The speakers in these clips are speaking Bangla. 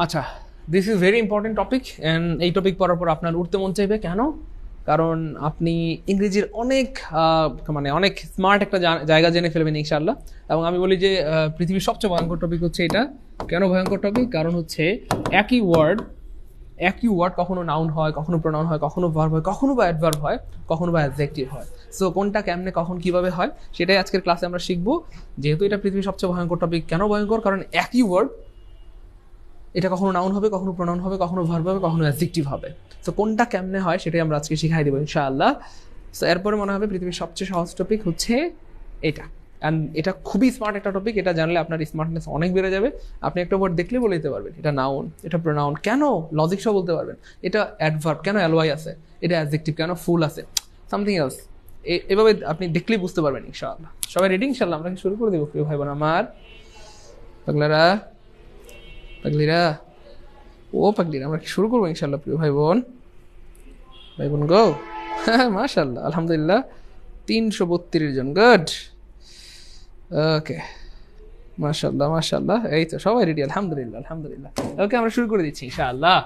আচ্ছা, this is very important topic and এই টপিক পড়ার পর আপনার উঠতে মন চাইবে কেন? কারণ আপনি ইংরেজির অনেক মানে অনেক স্মার্ট একটা জায়গা জেনে ফেলবেন ইনশাআল্লাহ। এবং আমি বলি যে পৃথিবীর সবচেয়ে ভয়ঙ্কর টপিক হচ্ছে এটা। কেন ভয়ঙ্কর টপিক? কারণ হচ্ছে একই ওয়ার্ড কখনো নাউন হয়, কখনো প্রোনাউন হয়, কখনো ভার্ব হয়, কখনো বা অ্যাডভার্ব হয়, কখনো বা অ্যাডজেক্টিভ হয়। সো কোনটা কেমনে কখন কিভাবে হয় সেটাই আজকের ক্লাসে আমরা শিখবো। যেহেতু এটা পৃথিবীর সবচেয়ে ভয়ঙ্কর টপিক। কেন ভয়ঙ্কর? কারণ একই ওয়ার্ড এটা কখনো নাউন হবে, কখনো প্রোনাউন হবে, কখনো ভার্ব হবে, কখনো অ্যাডজেক্টিভ হবে। সো কোনটা কেমনে হয় সেটাই আমরা আজকে শিখাই দেবো ইনশাআল্লাহ। সো এরপরে মনে হবে পৃথিবীর সবচেয়ে সহজ টপিক হচ্ছে এটা। অ্যান্ড এটা খুবই স্মার্ট একটা টপিক। এটা জানলে আপনার স্মার্টনেস অনেক বেড়ে যাবে। আপনি একটা ওয়ার্ড দেখলে বলে দিতে পারবেন এটা নাউন, এটা প্রোনাউন, কেন লজিক সহ বলতে পারবেন। এটা অ্যাডভার্ব, কেন এলওয়াই আছে, এটা অ্যাডজেক্টিভ, কেন ফুল আছে, সামথিং এলস। এভাবে আপনি দেখলেই বুঝতে পারবেন ইনশাআল্লাহ। সবাই রেডি? ইনশাআল্লাহ আমরা শুরু করে দেবো প্রিয় ভাই বোন আমার। পাগলারা পাগলিরা পাগলিরা, আমরা শুরু করবো ইনশাআল্লাহ প্রিয় ভাই বোন গো। হ্যাঁ মাশাআল্লাহ, আলহামদুলিল্লাহ 332 জন, গুড। ওকে, মাশাআল্লাহ, এই তো সবাই রেডি, আলহামদুলিল্লাহ। ওকে, আমরা শুরু করে দিচ্ছি ইনশাআল্লাহ।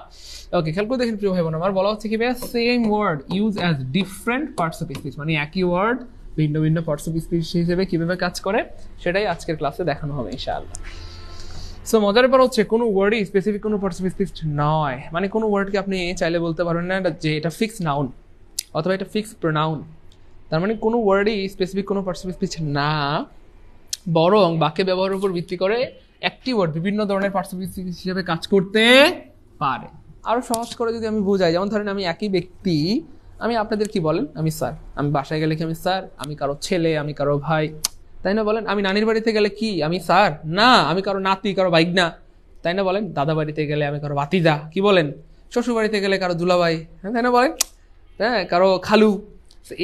ওকে, খেয়াল করে দেখেন প্রিয় ভাই বোন আমার, বলা হচ্ছে কি ভাইয়া, same word use as different parts of speech, মানে একই ওয়ার্ড ভিন্ন ভিন্ন পার্টস অফ স্পিচ হিসেবে কিভাবে কাজ করে সেটাই আজকের ক্লাসে দেখানো হবে ইনশাআল্লাহ। সো মজার ব্যাপার হচ্ছে কোনো ওয়ার্ডই স্পেসিফিক কোনো পার্টস অফ স্পিচ নয়। মানে কোনো ওয়ার্ডকে আপনি চাইলে বলতে পারবেন না যে এটা ফিক্স নাউন অথবা এটা ফিক্স প্রোনাউন। তার মানে কোনো ওয়ার্ডই স্পেসিফিক কোনো পার্টস অফ স্পিচ না, বরং বাক্যে ব্যবহারের উপর ভিত্তি করে একটি ওয়ার্ড বিভিন্ন ধরনের পার্টস অফ স্পিচ হিসেবে কাজ করতে পারে। আরো সহজ করে যদি আমি বোঝাই, যেমন ধরেন আমি একই ব্যক্তি, আমি আপনাদের কি বলেন, আমি স্যার। আমি বাসায় গেলে কি আমি স্যার? আমি কারো ছেলে, আমি কারো ভাই, তাই না বলেন? আমি নানির বাড়িতে গেলে কি আমি স্যার? না, আমি কারো নাতি, কারো বাইগনা, তাই না বলেন? দাদা বাড়িতে গেলে আমি কারো ভাতিজা, কি বলেন? শ্বশুর বাড়িতে গেলে কারো দুলাভাই, হ্যাঁ তাই না বলেন? হ্যাঁ, কারো খালু।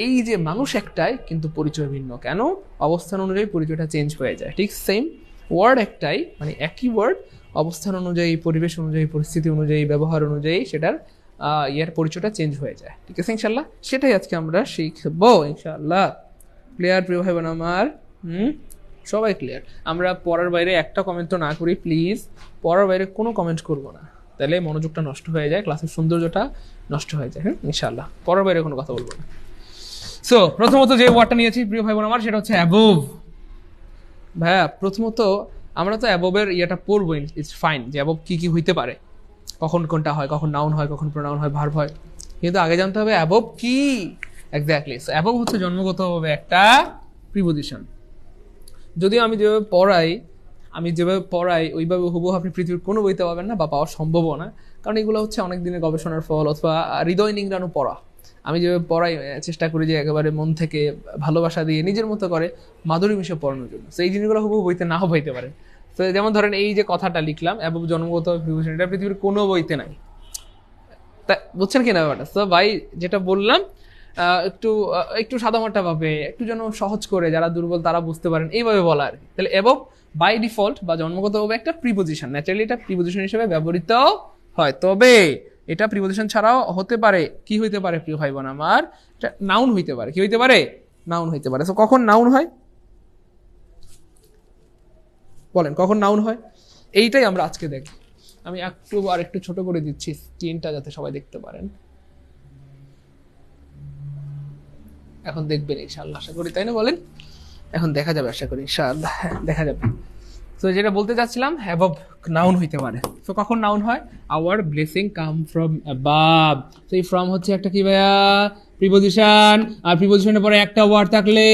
এই যে মানুষ একটাই কিন্তু পরিচয় ভিন্ন। কেন? অবস্থান অনুযায়ী পরিচয়টা চেঞ্জ হয়ে যায়। ঠিক সেম ওয়ার্ড একটাই, মানে একই ওয়ার্ড অবস্থান অনুযায়ী, পরিবেশ অনুযায়ী, পরিস্থিতি অনুযায়ী, ব্যবহার অনুযায়ী সেটার ইয়ার পরিচয়টা চেঞ্জ হয়ে যায়। ঠিক আছে ইনশাল্লাহ, সেটাই আজকে আমরা শিখবো ইনশাল্লাহ। ক্লিয়ার প্রিয় ভাই বোন আমার? সবাই ক্লিয়ার? আমরা পড়ার বাইরে একটা কমেন্ট তো না করি প্লিজ। পড়ার বাইরে কোনো কমেন্ট করবো না, তাহলে মনোযোগটা নষ্ট হয়ে যায়, ক্লাসের সৌন্দর্যটা নষ্ট হয়ে যায়। হ্যাঁ ইনশাল্লাহ, পড়ার বাইরে কোনো কথা বলবো না। সো প্রথমত যে ওয়ার্ডটা নিয়েছি প্রিয় ভাই বোন আমার, সেটা হচ্ছে অ্যাবোভ। ভাইয়া প্রথমত আমরা তো অ্যাবোভের ইয়েটা পড়বো, ইটস ফাইন, যে অ্যাবোভ কি কি হইতে পারে, কখন কোনটা হয়, কখন নাউন হয়, কখন প্রোনাউন হয়, ভার্ব হয়, কিন্তু আগে জানতে হবে অ্যাবোভ কি এক্স্যাক্টলি। সো অ্যাবোভ হচ্ছে জন্মগতভাবে একটা প্রিপোজিশন। যদিও আমি যেভাবে পড়াই ওইভাবে হুবহু আপনি পৃথিবীর কোনো বইতে পাবেন না বা পাওয়া সম্ভবও না, কারণ এগুলো হচ্ছে অনেক দিনের গবেষণার ফল অথবা হৃদয় নিংড়ানো পড়া। আমি যেভাবে পড়াই চেষ্টা করি যে একেবারে মন থেকে ভালোবাসা দিয়ে নিজের মতো করে মাধুরী মিশে পড়ানোর জন্য। তো এই জিনিসগুলো হুবহু বইতে নাও বইতে পারে। তো যেমন ধরেন এই যে কথাটা লিখলাম অ্যাবোভ জন্মগত প্রিপোজিশন, এটা পৃথিবীর কোনো বইতে নাই। তা বুঝছেন কিনা ব্যাপারটা? তো ভাই যেটা বললাম একটু একটু সাদামাটা ভাবে, একটু যেন সহজ করে যারা দুর্বল তারা বুঝতে পারেন এইভাবে বলা আর কি। তাহলে অ্যাবোভ বাই ডিফল্ট বা জন্মগতভাবে একটা প্রিপোজিশন, ন্যাচারালি এটা প্রিপোজিশন হিসেবে ব্যবহৃত হয়। তবে এটা প্রিপোজিশন ছাড়াও হতে পারে, কি হইতে পারে প্রিয় ভাই বোন আমার, এটা নাউন হইতে পারে। কি হইতে পারে? নাউন হইতে পারে। তো কখন নাউন হয় বলেন, কখন নাউন হয়? এইটাই আমরা আজকে দেখব। আমি একটু ছোট করে দিচ্ছি স্ক্রিনটা যাতে সবাই দেখতে পারেন। এখন দেখবেন ইনশাআল্লাহ, আশা করি, তাই না বলেন? এখন দেখা যাবে আশা করি ইনশাআল্লাহ, দেখা যাবে। তো যেটা বলতে চাচ্ছিলাম, অ্যাবভ নাউন হইতে পারে। তো কখন নাউন হয়? Our blessing come from above. তো এই ফ্রম হচ্ছে একটা কি ভাইয়া? প্রিপোজিশন। আর প্রিপোজিশনের পরে একটা ওয়ার্ড থাকলে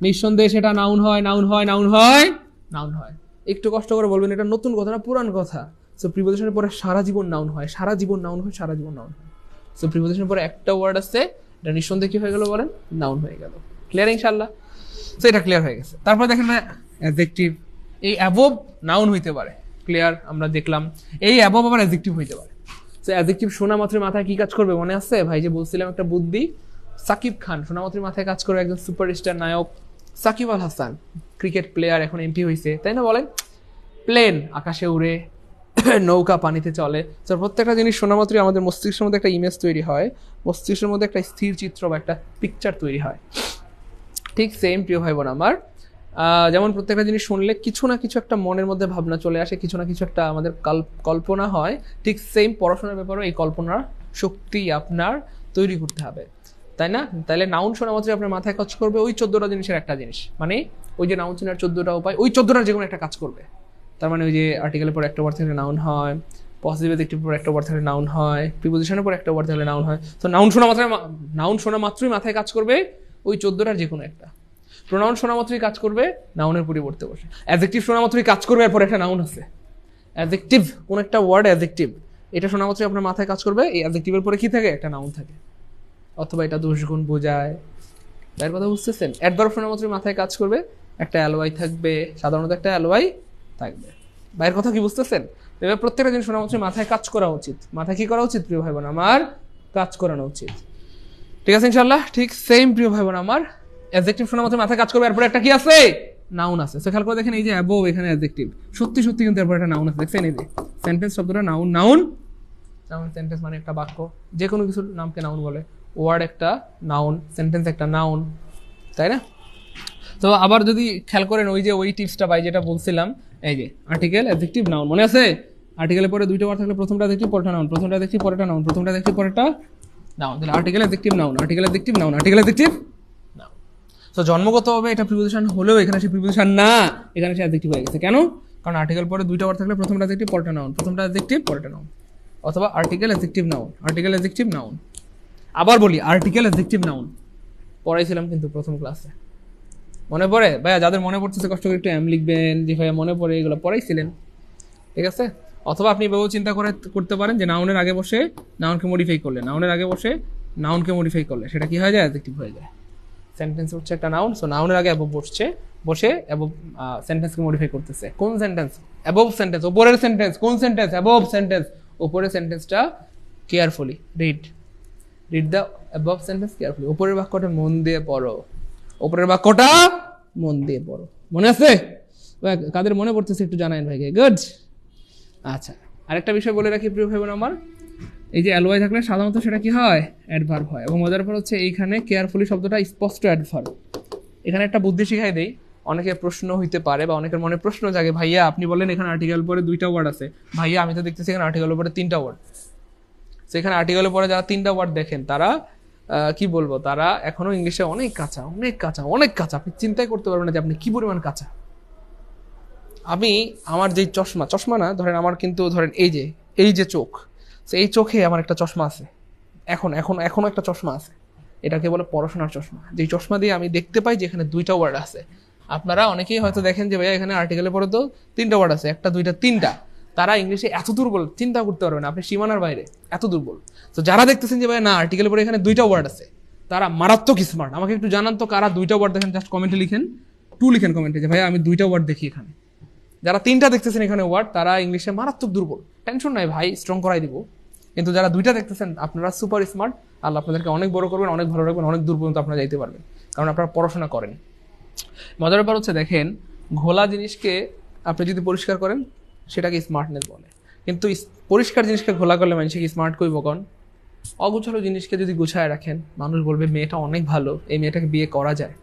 নিঃসন্দেহে সেটা নাউন হয়, নাউন হয়, নাউন হয়, নাউন হয়। একটু কষ্ট করে বলবেন, এটা নতুন কথা না, পুরান কথা। সো প্রিপোজিশনের পরে সারা জীবন নাউন হয়, সারা জীবন নাউন হয়, সারা জীবন নাউন হয়। সো প্রিপোজিশনের পরে একটা ওয়ার্ড আছে, এটা নিঃসন্দেহে কি হয়ে গেল বলেন? নাউন হয়ে গেল। ক্লিয়ার ইনশাআল্লাহ? তো এটা ক্লিয়ার হয়ে গেছে। তারপর দেখেন না অ্যাডজেক্টিভ। এই অ্যাবোভ নাউন হইতে পারে, ক্লিয়ার, আমরা দেখলাম। এই অ্যাবোভ আবার অ্যাডজেক্টিভ হইতে পারে। তো অ্যাডজেক্টিভ শোনা মাত্র মাথায় কি কাজ করবে মনে আছে ভাই? যে বলছিলাম একটা বুদ্ধি, সাকিব খান শোনা মাত্র মাথায় কাজ করে একজন সুপারস্টার নায়ক সাকিব আল হাসান, ক্রিকেট প্লেয়ার, এখন এমপি হয়েছে, তাই না বলেন? প্লেন আকাশে উড়ে, নৌকা পানিতে চলে। তো প্রত্যেকটা জিনিস শোনা মাত্রই আমাদের মস্তিষ্কের মধ্যে একটা ইমেজ তৈরি হয়, মস্তিষ্কের মধ্যে একটা স্থির চিত্র বা একটা পিকচার তৈরি হয়। ঠিক সেম প্রিয় ভাই বোন আমার, যেমন প্রত্যেকটা জিনিস শুনলে কিছু না কিছু একটা মনের মধ্যে ভাবনা চলে আসে, কিছু না কিছু একটা আমাদের কল্পনা হয়, ঠিক সেম পড়াশোনার ব্যাপারেও এই কল্পনার শক্তি আপনার তৈরি করতে হবে, তাই না? তাহলে নাউন শোনা মাত্রই আপনার মাথায় কাজ করবে ওই 14টা জিনিসের একটা জিনিস, মানে ওই যে নাউন চেনার 14টা উপায়, ওই 14টার যে কোনো একটা কাজ করবে। তার মানে ওই যে আর্টিকেলের পর একটা ওয়ার্ড থাকলে নাউন হয়, পজিটিভ অ্যাডজেক্টিভের পর একটা ওয়ার্ড থাকলে নাউন হয়, প্রিপোজিশনের পর একটা ওয়ার্ড থাকলে নাউন হয়। তো নাউন শোনা মাত্রই মাথায় কাজ করবে ওই 14টার যে কোনো একটা। প্রোনাউন শোনা মাত্রই কাজ করবে নাউনের পরিবর্তে বসে। অ্যাডজেক্টিভ শোনা মাত্রই কাজ করবে, এরপর একটা নাউন আছে অ্যাডজেক্টিভ, কোন একটা ওয়ার্ড অ্যাডজেক্টিভ, এটা শোনা মাত্রই আপনার মাথায় কাজ করবে এই অ্যাডজেক্টিভের পরে কি থাকে, একটা নাউন থাকে, অথবা এটা দোষগুণ বোঝায়। তার কথা বুঝতেছেন? অ্যাডভার্ব শোনা মাত্রই মাথায় কাজ করবে একটা অ্যালওয়াই থাকবে, সাধারণত একটা অ্যালওয়াই থাকবে। ভাইয়ের কথা কি বুঝতেছেন? এবার প্রত্যেকটা জিনিস শোনা মাত্রই মাথায় কাজ করা উচিত। মাথায় কি করা উচিত প্রিয় ভাই বোন আমার? কাজ করানো উচিত। ঠিক আছে ইনশাল্লাহ? ঠিক সেম প্রিয় ভাই বোন আমার, অ্যাডজেক্টিভ শোনা মাত্রই মাথায় কাজ করবে, এরপরে একটা কি আছে, নাউন আছে। সো খেয়াল করে দেখেন এই যে অ্যাবোভ, এখানে অ্যাডজেক্টিভ, সত্যি সত্যি কিন্তু এরপর একটা নাউন আছে, দেখছেন? এই যে সেন্টেন্স শব্দটা নাউন, নাউন নাউন সেন্টেন্স মানে একটা বাক্য, যে কোনো কিছুর নামকে নাউন বলে। ওয়ার্ড একটা নাউন, সেন্টেন্স একটা নাউন, তাই না? তো আবার যদি খেয়াল করেন ওই যে ওই টিপসটা পাই যেটা বলছিলাম, এই যে আর্টিকেল অ্যাডজেক্টিভ নাউন, মনে আছে? আর্টিকেলের পরে দুইটা ওয়ার্ড থাকলে প্রথমটা অ্যাডজেক্টিভ পরেরটা নাউন, প্রথমটা অ্যাডজেক্টিভ পরেরটা নাউন, প্রথমটা অ্যাডজেক্টিভ পরেরটা নাউন। তাহলে article adjective noun, article adjective noun, article adjective noun. তো জন্মগতভাবে এটা প্রিপোজিশন হলেও এখানে সে প্রিপোজিশন না, এখানে সে অ্যাডজেক্টিভ হয়ে গেছে। কেন? কারণ আর্টিকেল পরে দুইটা ওয়ার্ড থাকলে প্রথমটা অ্যাডজেক্টিভ পরেরটা নাউন, প্রথমটা অ্যাডজেক্টিভ পরেরটা নাউন, অথবা article adjective noun, article adjective noun. আবার বলি আর্টিকেল অ্যাডজেক্টিভ নাউন পড়াইছিলাম কিন্তু প্রথম ক্লাসে, মনে পড়ে? ভাইয়া যাদের মনে পড়তেছে কষ্ট করে একটু এম লিখবেন যে ভাইয়া মনে পড়ে, এগুলো পড়াইছিলেন, ঠিক আছে? অথবা আপনি এভাবেও চিন্তা করতে পারেন যে নাউনের আগে বসে নাউনকে মডিফাই করলে, নাউনের আগে বসে নাউনকে মডিফাই করলে সেটা কি হয়ে যায়, অ্যাডজেক্টিভ হয়ে যায়। সেন্টেন্স হচ্ছে একটা নাউন, সো নাউনের আগে অ্যাবভ বসে অ্যাবভ সেন্টেন্সকে মডিফাই করতেছে। কোন সেন্টেন্স? অ্যাবভ সেন্টেন্স, উপরের সেন্টেন্স। কোন সেন্টেন্স? Above sentence. উপরের সেন্টেন্সটা carefully read the above sentence carefully. উপরের বাক্যটা মন দিয়ে পড়ো, উপরের বাক্যটা মন দিয়ে পড়ো। মনে আছে? কাদের মনে পড়তেছে একটু জানাইন ভাইকে। গুড। আচ্ছা, আরেকটা বিষয় বলে রাখি প্রিয় ভাই বোন আমার, এই যে অ্যালওয়াই থাকলে সাধারণত সেটা কি হয়, অ্যাডভার্ব হয়। এবং মজার পর হচ্ছে এইখানে কেয়ারফুলি শব্দটা স্পষ্ট অ্যাডভার্ব। এখানে একটা বুদ্ধি শিখাই দেই, অনেকের প্রশ্ন হইতে পারে বা অনেকের মনে প্রশ্ন জাগে, ভাইয়া আপনি বলেন এখানে আর্টিকেল পরে দুইটা ওয়ার্ড আছে, ভাইয়া আমি তো দেখতেছি এখানে আর্টিকেল পরে তিনটা ওয়ার্ড। সেখানে আর্টিকেলের পরে যারা তিনটা ওয়ার্ড দেখেন তারা কি বলবো, তারা এখনো ইংলিশে অনেক কাঁচা, অনেক কাঁচা, অনেক কাঁচা। আপনি চিন্তাই করতে পারবেন না যে আপনি কি পরিমাণ কাঁচা। আমি আমার যেই চশমা না, ধরেন আমার কিন্তু ধরেন এই যে চোখ, এই চোখে আমার একটা চশমা আছে, এখনো একটা চশমা আছে, এটাকে বলে পড়াশোনার চশমা। যেই চশমা দিয়ে আমি দেখতে পাই যে এখানে দুইটা ওয়ার্ড আছে। আপনারা অনেকেই হয়তো দেখেন যে ভাইয়া এখানে আর্টিকেলের পরে তো তিনটা ওয়ার্ড আছে, একটা দুইটা তিনটা। তারা ইংলিশে এত দুর্বল, চিন্তা করতে পারবেন আপনি সীমানার বাইরে, এত দুর্বল। তো যারা দেখতেছেন যে ভাইয়া না আর্টিকেলের পরে এখানে দুইটা ওয়ার্ড আছে, তারা মারাত্মক স্মার্ট। আমাকে একটু জানান তো কারা দুইটা ওয়ার্ড দেখেন, জাস্ট কমেন্টে লিখেন, লিখেন কমেন্টে যে ভাইয়া আমি দুইটা ওয়ার্ড দেখি এখানে। যারা তিনটা দেখতেছেন এখানে ওয়ার্ড, তারা ইংলিশে মারাত্মক দুর্বল। টেনশন নাই ভাই, স্ট্রং করাই দিব। কিন্তু যারা দুইটা দেখতেছেন আপনারা সুপার স্মার্ট। আল্লাহ আপনাদেরকে অনেক বড় করবেন, অনেক ভালো রাখবেন, অনেক দূর পর্যন্ত আপনারা যাইতে পারবেন, কারণ আপনারা পড়াশোনা করেন। মজার ব্যাপার হচ্ছে দেখেন, ঘোলা জিনিসকে আপনি যদি পরিষ্কার করেন সেটাকে স্মার্টনেস বলে, কিন্তু পরিষ্কার জিনিসকে ঘোলা করলে মানুষকে স্মার্ট কইব কন? অগুছালো জিনিসকে যদি গুছায় রাখেন মানুষ বলবে মেয়েটা অনেক ভালো, এই মেয়েটাকে বিয়ে করা যায়।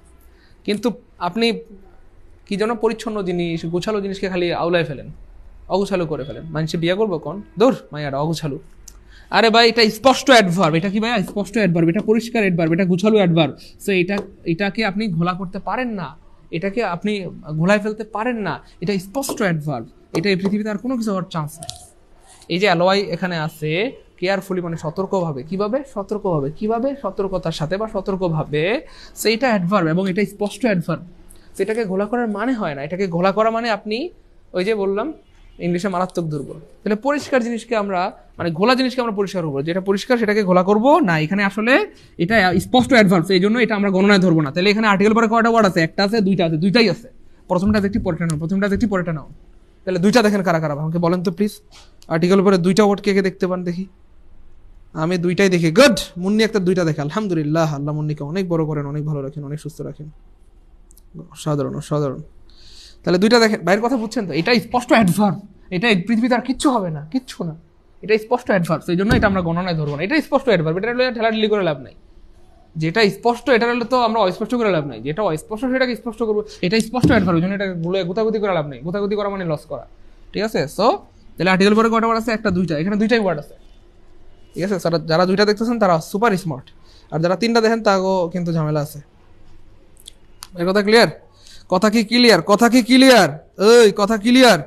কিন্তু আপনি কি যেন পরিচ্ছন্ন জিনিস, গোছালো জিনিসকে খালি আউলায় ফেলেন, অগুছালো করে ফেলেন, মানুষে বিয়ে করবো কোন? দূর মাইয়াটা অগুছালো। আরে ভাই এটা স্পষ্ট অ্যাডভার্ব, এটা কি ভাইয়া স্পষ্ট অ্যাডভার্ব, এটা পরিষ্কার অ্যাডভার্ব, এটা গুছালো অ্যাডভার্ব। সো এটাকে আপনি ঘোলা করতে পারেন না, এটাকে আপনি ঘোলায় ফেলতে পারেন না, এটা স্পষ্ট অ্যাডভার্ব। এটা এই পৃথিবীতে আর কোনো কিছু হওয়ার চান্স নেই। এই যে অ্যালওয়াই এখানে আছে, কেয়ারফুলি মানে সতর্কভাবে। কিভাবে সতর্কভাবে? কিভাবে সতর্কতার সাথে বা সতর্কভাবে। সেইটা অ্যাডভার্ব এবং এটা স্পষ্ট অ্যাডভার্ব। সেটাকে ঘোলা করার মানে হয় না, এটাকে ঘোলা করা মানে আপনি ওই যে বললাম ইংলিশে মারাত্মক দুর্বল। তাহলে পরিষ্কার জিনিসকে আমরা মানে ঘোলা জিনিসকে আমরা পরিষ্কার করবো, যেটা পরিষ্কার সেটাকে ঘোলা করবো না। এখানে আসলে এটা স্পষ্ট অ্যাডভার্ব, এই জন্য এটা আমরা গণনায় ধরবো না। তাহলে এখানে আর্টিকেল পরে কয়টা ওয়ার্ড আছে? একটা আছে, দুইটা আছে, দুইটাই আছে। প্রথমটা দেখি পরেরটা নাও, প্রথমটা দেখি পরেরটা নাও। তাহলে দুইটা দেখেন কারা কারা, আমাকে বলেন তো প্লিজ। আর্টিকেল পরে দুইটা ওয়ার্ড কে কে দেখতে পান দেখি? আমি দুইটাই দেখি। গুড। মুন্নি একটা দুইটা দেখে, আলহামদুলিল্লাহ। আল্লাহ মুন্নিকে অনেক বড় করেন, অনেক ভালো রাখেন, অনেক সুস্থ রাখেন। অসাধারণ অসাধারণ। তাহলে দুইটা দেখেন, বাইরের কথা বুঝছেন তো? এটা স্পষ্ট অ্যাডভার্ব, এটা পৃথিবীতে আর কিচ্ছু হবে না, কিচ্ছু না। এটা স্পষ্ট অ্যাডভার্ব, সেই জন্য এটা আমরা গণনায় ধরবো না। এটা স্পষ্ট অ্যাডভার্ব, এটা ঠেলাঠেলি করে লাভ নাই। যেটা স্পষ্ট এটা হলে তো আমরা অস্পষ্ট করে লাভ নাই, যেটা অস্পষ্ট সেটাকে স্পষ্ট করবো। এটা স্পষ্ট অ্যাডভার্ব, ওই জন্য এটা গুতাগুতি করে লাভ নাই, গুতাগুতি করা মানে লস করা। ঠিক আছে, সো তাহলে আর্টিকেল পরে কটা ওয়ার্ড আছে? একটা, দুইটা, এখানে দুইটাই ওয়ার্ড আছে। ঠিক আছে, যারা দুইটা দেখতেছেন তারা সুপার স্মার্ট, আর যারা তিনটা দেখেন তাকেও কিন্তু ঝামেলা আছে। এর কথা ক্লিয়ার? কথা কি ক্লিয়ার? কথা কি ক্লিয়ার? এই কথা ক্লিয়ার?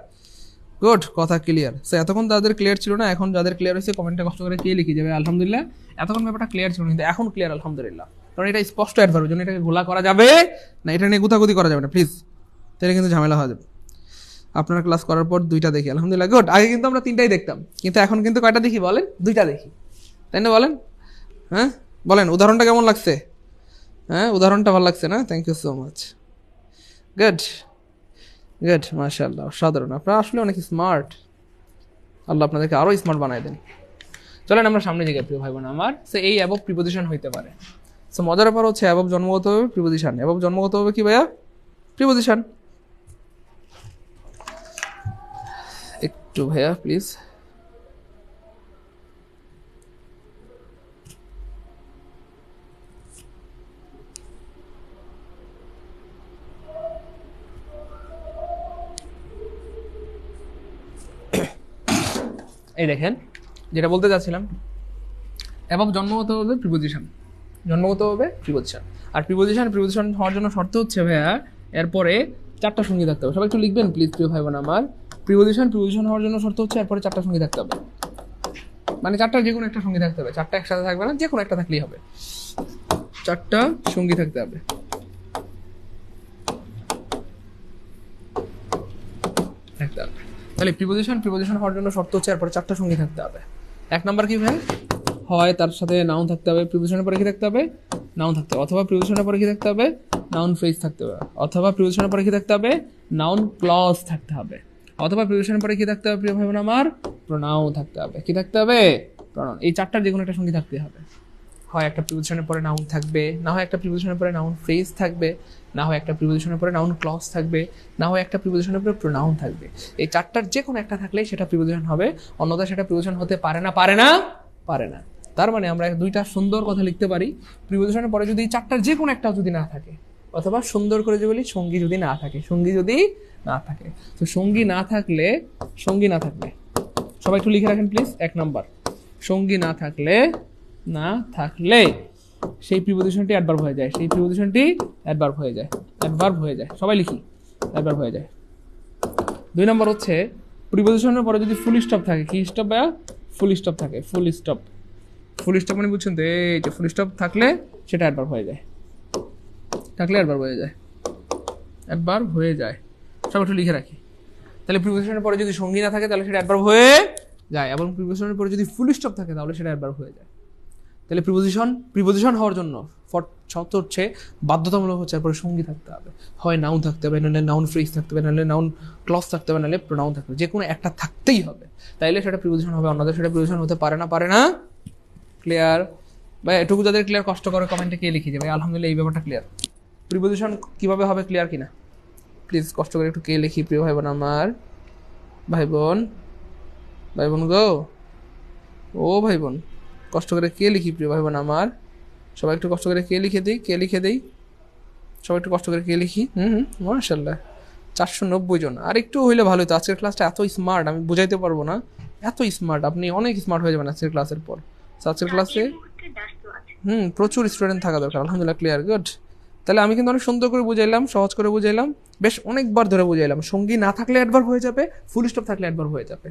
গুড, কথা ক্লিয়ার। সো এতক্ষণ যাদের ক্লিয়ার ছিল না, এখন যাদের ক্লিয়ার হয়েছে কমেন্টে কষ্ট করে কে লিখে যাবে আলহামদুলিল্লাহ। এতক্ষণ ব্যাপারটা ক্লিয়ার ছিল কিন্তু এখন ক্লিয়ার আলহামদুলিল্লাহ, কারণ এটা স্পষ্ট অ্যাডভার্ব, জন্য এটাকে গোলা করা যাবে না, এটা নিয়ে গুতাগুতি করা যাবে না প্লিজ, তাহলে কিন্তু ঝামেলা হয়ে যাবে। আপনারা ক্লাস করার পর দুইটা দেখি আলহামদুলিল্লাহ, গুড। আগে কিন্তু আমরা তিনটাই দেখতাম, কিন্তু এখন কিন্তু কয়টা দেখি বলেন? দুইটা দেখি, তাই না? বলেন, হ্যাঁ বলেন, উদাহরণটা কেমন লাগছে? হ্যাঁ, উদাহরণটা ভালো লাগছে না? Thank you so much, good good, মাশাআল্লাহ, সাধারণ। আপনারা আসলে অনেক স্মার্ট, আল্লাহ আপনাদেরকে আরও স্মার্ট বানায় দেন। চলেন আমরা সামনে দিকে প্রিয় ভাই বোন আমার। সো এই অ্যাবভ প্রিপোজিশন হইতে পারে। সো মজার ব্যাপার হচ্ছে অ্যাবভ জন্মগতভাবে প্রিপোজিশন, অ্যাবভ জন্মগতভাবে কি ভাইয়া? প্রিপোজিশন। একটু ভাইয়া প্লিজ, এই দেখেন যেটা বলতে চাচ্ছিলাম, এবং জন্মগতভাবে প্রিপোজিশন, জন্মগতভাবে প্রিপোজিশন। আর প্রিপোজিশন হওয়ার জন্য শর্ত হচ্ছে ভাইয়া এরপরে চারটা সঙ্গী থাকতে হবে। সবাই একটু লিখবেন প্লিজ প্রিয় ভাই বোন আমার। প্রিপোজিশন হওয়ার জন্য শর্ত হচ্ছে এরপরে চারটা সঙ্গী থাকতে হবে, মানে চারটা যে কোনো একটা সঙ্গী থাকতে হবে, চারটা একসাথে থাকবে না, যে কোনো একটা থাকলেই হবে, চারটা সঙ্গী থাকতে হবে। তাহলে প্রিপোজিশন হওয়ার জন্য শর্ত হচ্ছে এরপরে চারটা সঙ্গী থাকতে হবে। এক নাম্বার কি ভাই? হয় তার সাথে নাউন থাকতে হবে, প্রিপোজিশনের পরে কি থাকতে হবে? নাউন থাকতে হবে, অথবা প্রিপোজিশনের পরে কি থাকতে হবে? নাউন ফ্রেজ থাকতে হবে, অথবা প্রিপোজিশনের পরে কি থাকতে হবে? নাউন ক্লজ থাকতে হবে, অথবা প্রিপোজিশনের পরে কি থাকতে হবে প্রিয় ভাই বোন আমার? প্রোনাউন থাকতে হবে। কি থাকতে হবে? প্রোনাউন। এই চারটার যে কোনো একটা সঙ্গী থাকতে হবে। হয় একটা প্রিপোজিশনের পরে নাউন থাকবে, না হয় একটা প্রিপোজিশনের পরে নাউন ফ্রেজ থাকবে, না হয় একটা প্রিপোজিশনের পরে নাউন ক্লজ থাকবে, না হয় একটা প্রিপোজিশনের পরে প্রোনাউন থাকবে। এই চারটার যে কোনো একটা থাকলেই সেটা প্রিপোজিশন হবে, অন্যথায় সেটা প্রিপোজিশন হতে পারে না, পারে না, পারে না। তার মানে আমরা দুইটা সুন্দর কথা লিখতে পারি, প্রিপোজিশনের পরে যদি চারটার যে কোনো একটা যদি না থাকে, অথবা সুন্দর করে যে বলি সঙ্গী যদি না থাকে, সঙ্গী যদি না থাকে। তো সঙ্গী না থাকলে সবাই একটু লিখে রাখেন প্লিজ। এক নাম্বার, সঙ্গী না থাকলে সেই প্রিপোজিশনটি অ্যাডভার্ব হয়ে যায়, সেই প্রিপোজিশনটি অ্যাডভার্ব হয়ে যায়, সবাই লিখি, অ্যাডভার্ব হয়ে যায়। দুই নম্বর হচ্ছে প্রিপোজিশনের পরে যদি ফুল স্টপ থাকে, কি স্টপ ভাইয়া? ফুল স্টপ থাকে, ফুল স্টপ মানে বুঝছেন তো? এই যে ফুল স্টপ থাকলে সেটা অ্যাডভার্ব হয়ে যায়, অ্যাডভার্ব হয়ে যায়। সব একটু লিখে রাখি। তাহলে প্রিপোজিশনের পরে যদি সঙ্গী না থাকে তাহলে সেটা অ্যাডভার্ব হয়ে যায়, এবং প্রিপোজিশনের পরে যদি ফুল স্টপ থাকে তাহলে সেটা অ্যাডভার্ব হয়ে যায়। তাহলে প্রিপোজিশন হওয়ার জন্য শর্ত হচ্ছে, বাধ্যতামূলক হচ্ছে এরপরে সঙ্গী থাকতে হবে, হয় নাউন থাকতে হবে, নাহলে নাউন ফ্রেজ থাকতে হবে, নাহলে নাউন ক্লজ থাকতে হবে, নাহলে প্রোনাউন থাকতে হবে, যে কোনো একটা থাকতেই হবে, তাইলে সেটা প্রিপোজিশন হবে, অন্যদের সেটা প্রিপোজিশন হতে পারে না। ক্লিয়ার ভাই? এটুকু যাদের ক্লিয়ার কষ্ট করে কমেন্টে কে লিখে যাবে আলহামদুলিল্লাহ এই ব্যাপারটা ক্লিয়ার। প্রিপোজিশন কিভাবে হবে ক্লিয়ার কিনা প্লিজ কষ্ট করে একটু কে লিখি প্রিয় ভাই বোন আমার, ভাই বোন গো, ও ভাই বোন, কষ্ট করে কে লিখি প্রিয় ভাই বোন আমার, সবাই একটু কষ্ট করে কে লিখে দেই, সবাই একটু কষ্ট করে কে লিখি। মাশাআল্লাহ 490 জন, আর একটু হইলে ভালো হতো। আজকের ক্লাসটা এত স্মার্ট আমি বুঝাইতে পারবো না, এত স্মার্ট, আপনি অনেক স্মার্ট হয়ে যাবেন আজকের ক্লাসের পর। আজকের ক্লাসে প্রচুর স্টুডেন্ট থাকা দরকার আলহামদুলিল্লাহ। Clear, good. তাহলে আমি কিন্তু অনেক সুন্দর করে বুঝাইলাম, সহজ করে বুঝাইলাম, বেশ অনেকবার ধরে বুঝাইলাম। সঙ্গী না থাকলে অ্যাডভার্ব হয়ে যাবে, ফুল স্টপ থাকলে অ্যাডভার্ব হয়ে যাবে।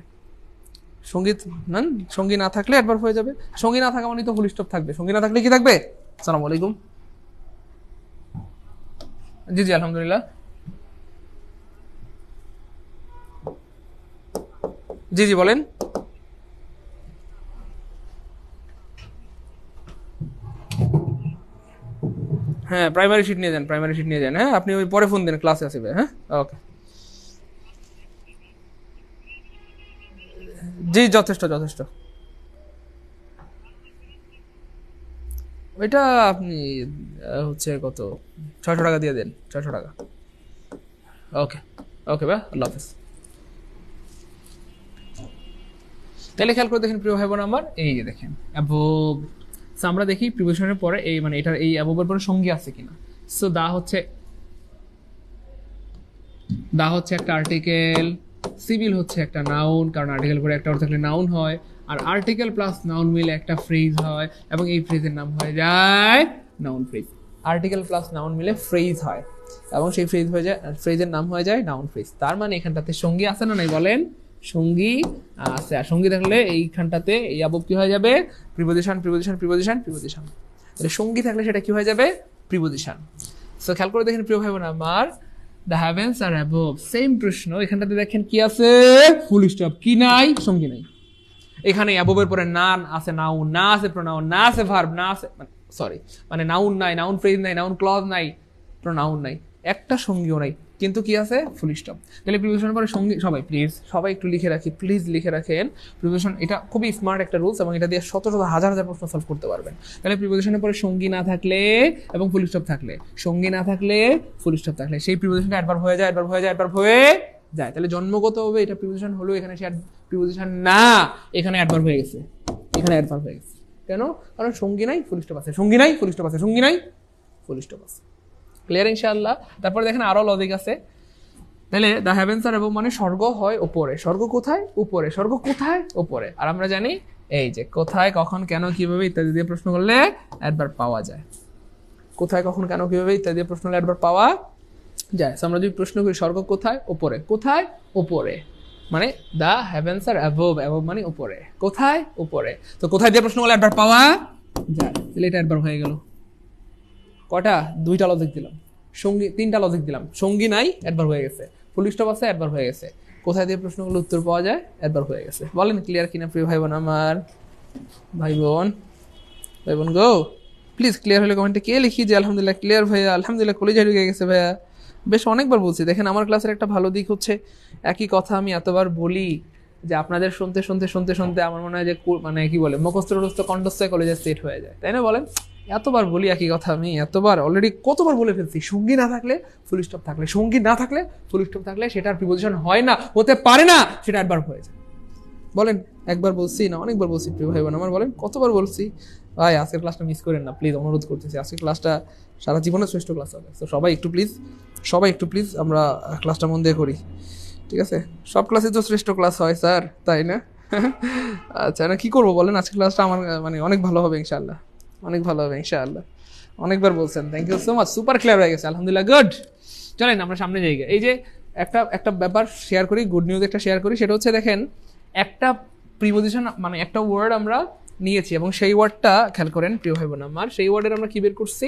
সঙ্গী না থাকলে অ্যাডভার্ব হয়ে যাবে, সঙ্গী না থাকা মানে তো ফুল স্টপ থাকবে, সঙ্গী না থাকলে কি থাকবে? আসসালামু আলাইকুম। জি আলহামদুলিল্লাহ, জি বলেন। হ্যাঁ, প্রাইমারি শিট নিয়ে যান, হ্যাঁ আপনি ওই পরে ফোন দেন, ক্লাসে আসবে। হ্যাঁ, ওকে, জি যথেষ্ট। ওইটা আপনি হচ্ছে কত 600 টাকা দিয়ে দেন, 600 টাকা। ওকে ভাই, আল্লাহ হাফেজ। তাহলে খেয়াল করে দেখেন প্রিয় ভাই বোন আমার, এই যে দেখেন অ্যাবভ সো আমরা দেখি প্রিপোজিশনের পরে এই মানে এটার এই অ্যাবভের পরে সঙ্গী আছে কিনা। সো দা হচ্ছে একটা আর্টিকেল, সিভিল হচ্ছে একটা নাউন, কারণ আর্টিকেল পরে একটা অর্থ থাকলে নাউন হয়, আর আর্টিকেল প্লাস নাউন মিলে একটা ফ্রেজ হয় এবং এই ফ্রেজের নাম হয়ে যায় noun phrase. Article plus noun মিলে ফ্রেজ হয় এবং সেই ফ্রেজ হয়ে যায়, ফ্রেজের নাম হয়ে যায় নাউন ফ্রেজ। তার মানে এখানটাতে সঙ্গী আছে না নাই বলেন? সঙ্গী আছে। আর সঙ্গী থাকলে এইখানটাতে এই অ্যাবভ কি হয়ে যাবে? Preposition preposition preposition preposition. তাহলে সঙ্গী থাকলে সেটা কি হয়ে যাবে? প্রিপোজিশন। সো খেয়াল করে দেখেন প্রিয় ভাই বোন আমার, the heavens are above, same প্রশ্ন। এখানটাতে দেখেন কি আছে? Full stop. কি নাই? সঙ্গী নাই। এখানে অ্যাবভের পরে না আছে নাউন, না আছে প্রোনাউন, না আছে ভার্ব, না আছে সরি মানে নাউন নাই, নাউন ফ্রেজ নাই, নাউন ক্লজ নাই, প্রোনাউন নাই, একটা সঙ্গীও নাই, কিন্তু কি আছে? Full stop. তাহলে প্রিপোজিশনের পরে সঙ্গী, সবাই একটু লিখে রাখি, প্লিজ লিখে রাখেন প্রিপোজিশন। এটা খুবই স্মার্ট একটা রুলস এবং এটা দিয়ে শত শত হাজার হাজার প্রশ্ন সলভ করতে পারবেন। তাহলে প্রিপোজিশনের পরে সঙ্গী না থাকলে এবং ফুল স্টপ থাকলে, সঙ্গী না থাকলে ফুল স্টপ থাকলে সেই প্রিপোজিশনটা অ্যাডভার্ব হয়ে যায়, অ্যাডভার্ব হয়ে যায়, অ্যাডভার্ব হয়ে যায়। তাহলে জন্মগতভাবে এটা প্রিপোজিশন হলো, এখানে সে প্রিপোজিশন না, এখানে অ্যাডভার্ব হয়ে গেছে, এখানে অ্যাডভার্ব হয়ে গেছে। কেন? কারণ সঙ্গী নাই, ফুল স্টপ আছে, সঙ্গী নাই, ফুল স্টপ আছে, সঙ্গী নাই, ফুল স্টপ আছে। ক্লিয়ার ইনশাআল্লাহ? তারপরে দেখেন আরো লজিক আছে। তাহলে দ্য হেভেন্স আর অ্যাবভ মানে স্বর্গ হয় উপরে। স্বর্গ কোথায়? উপরে। স্বর্গ কোথায়? উপরে। আর আমরা জানি এই যে কোথায়, কখন, কেন, কিভাবে ইত্যাদি দিয়ে প্রশ্ন করলে অ্যাডভার্ব পাওয়া যায়। কোথায়, কখন, কেন, কিভাবে ইত্যাদি দিয়ে প্রশ্ন করলে অ্যাডভার্ব পাওয়া যায়। আমরা যদি প্রশ্ন করি স্বর্গ কোথায়? উপরে। কোথায়? উপরে। মানে the heavens are above, above মানে উপরে। কোথায়? উপরে। তো কোথায় দিয়ে প্রশ্ন করলে অ্যাডভার্ব পাওয়া যায়? তাহলে এটা অ্যাডভার্ব হয়ে গেল। কটা? দুইটা লজিক দিলাম। সঙ্গী, তিনটা লজিক দিলাম। সঙ্গী নাই, অ্যাডভার্ব হয়ে গেছে। ফুল স্টপ আছে, অ্যাডভার্ব হয়ে গেছে। কোথায় দিয়ে প্রশ্নগুলো উত্তর পাওয়া যায়? অ্যাডভার্ব হয়ে গেছে। বলেন ক্লিয়ার কিনা প্রিয় ভাই বোন আমার? ভাই বোন গো, প্লিজ ক্লিয়ার হলে কমেন্টে কে লিখি যে আলহামদুলিল্লাহ ক্লিয়ার ভাইয়া, আলহামদুলিল্লাহ কলেজে ঢুকে গেছে ভাইয়া। বেশ অনেকবার বলছি। দেখেন আমার ক্লাসের একটা ভালো দিক হচ্ছে একই কথা আমি এতবার বলি যে আপনাদের শুনতে শুনতে শুনতে শুনতে আমার মনে হয় যে মানে কি বলে মুখস্থ কণ্ঠস্থ কলেজে সেট হয়ে যায়, তাই না বলেন? এতবার বলি একই কথা, আমি এতবার অলরেডি কতবার বলে ফেলছি। সঙ্গী না থাকলে ফুল স্টপ থাকলে, সঙ্গী না থাকলে ফুল স্টপ থাকলে সেটার প্রিপোজিশন হয় না, হতে পারে না, সেটা অ্যাডভার্ব হয়ে যায়। বলেন একবার বলছি না অনেকবার বলছি প্রিয় ভাই বোন আমার? বলেন কতবার বলছি? ভাই আজকের ক্লাসটা মিস করেন না প্লিজ, অনুরোধ করতেছি। আজকের ক্লাসটা সারা জীবনের শ্রেষ্ঠ ক্লাস হবে। তো সবাই একটু প্লিজ আমরা ক্লাসটা মন দিয়ে করি, ঠিক আছে? সব ক্লাসে তো শ্রেষ্ঠ ক্লাস হয় স্যার, তাই না? আচ্ছা, না কি করবো বলেন? আজকের ক্লাসটা আমার মানে অনেক ভালো হবে ইনশাআল্লাহ, অনেক ভালো হবে ইনশাআল্লাহ। অনেকবার বলছেন, thank you so much, super clear হয়ে গেছে আলহামদুলিল্লাহ, গুড। চলেন আমরা সামনে যাই। এই যে একটা ব্যাপার শেয়ার করি, গুড নিউজ একটা শেয়ার করি। সেটা হচ্ছে দেখেন একটা প্রিপোজিশন মানে একটা ওয়ার্ড আমরা নিয়েছি এবং সেই ওয়ার্ডটা খেয়াল করেন প্রিয় ভাই বোন আমার, সেই ওয়ার্ডের আমরা কি বের করছি?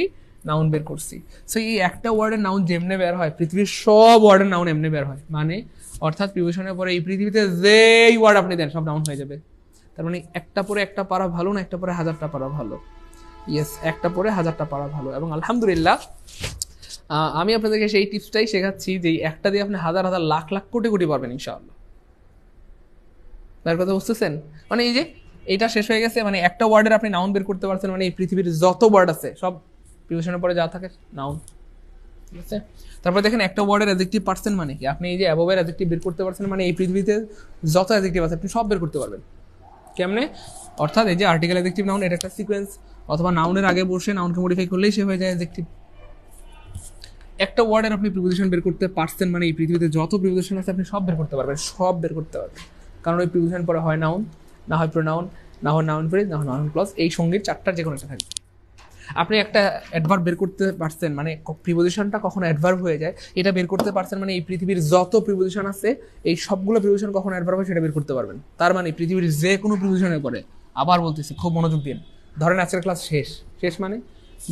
নাউন বের করছি। সো এই একটা ওয়ার্ডের নাউন যেমনে বের হয় পৃথিবীর সব ওয়ার্ডের নাউন এমনি বের হয়, মানে অর্থাৎ প্রিপোজিশনের পরে এই পৃথিবীতে যেই ওয়ার্ড আপনি দেন সব নাউন হয়ে যাবে। তার মানে একটা পরে একটা পারা ভালো না, একটা পরে হাজারটা পারা ভালো। ইয়েস, একটা পরে হাজারটা পারা ভালো। এবং আলহামদুলিল্লাহ আমি আপনাদেরকে সেই টিপসটাই শেখাচ্ছি যে একটা দিয়ে আপনি হাজার হাজার লাখ লাখ কোটি কোটি পারবেন ইনশাআল্লাহ। তার কথা বুঝতেছেন? মানে এই যে এটা শেষ হয়ে গেছে, মানে একটা ওয়ার্ডের আপনি নাউন বের করতে পারছেন, মানে এই পৃথিবীর যত ওয়ার্ড আছে সব প্রিপোজিশনের পরে যা থাকে নাউন, ঠিক আছে? তারপরে দেখেন একটা ওয়ার্ডের অ্যাডজেক্টিভ পারছেন মানে কি? আপনি এই যে অ্যাবভের অ্যাডজেক্টিভ বের করতে পারছেন, মানে এই পৃথিবীতে যত অ্যাডজেক্টিভ আছে আপনি সব বের করতে পারবেন। কেমনে? অর্থাৎ এই যে আর্টিকেল, অ্যাডজেক্টিভ, নাউন, এটা একটা সিকোয়েন্স, অথবা নাউনের আগে বসে নাউনকে মডিফাই করলেই সে হয়ে যায় অ্যাডজেক্টিভ। একটা ওয়ার্ডের আপনি প্রিপোজিশন বের করতে পারছেন, মানে এই পৃথিবীতে যত প্রিপোজিশন আছে আপনি সব বের করতে পারবেন, সব বের করতে পারবেন। কারণ ওই প্রিপোজিশন পরে হয় নাউন, না হয় প্রোনাউন, না হয় নাউন ফ্রেজ, না হয় নাউন ক্লজ, এই সঙ্গীর চারটার যে কোনো একটা থাকবে। আপনি একটা অ্যাডভার্ব বের করতে পারছেন, মানে প্রিপোজিশনটা কখন অ্যাডভার্ব হয়ে যায় এটা বের করতে পারছেন, মানে এই পৃথিবীর যত প্রিপোজিশন আছে এই সবগুলো প্রিপোজিশন কখন অ্যাডভার্ব হয় সেটা বের করতে পারবেন। তার মানে পৃথিবীর যে কোনো প্রিপোজিশনের পরে, আবার বলতেছি খুব মনোযোগ দিন, ধরেন আজকের ক্লাস শেষ মানে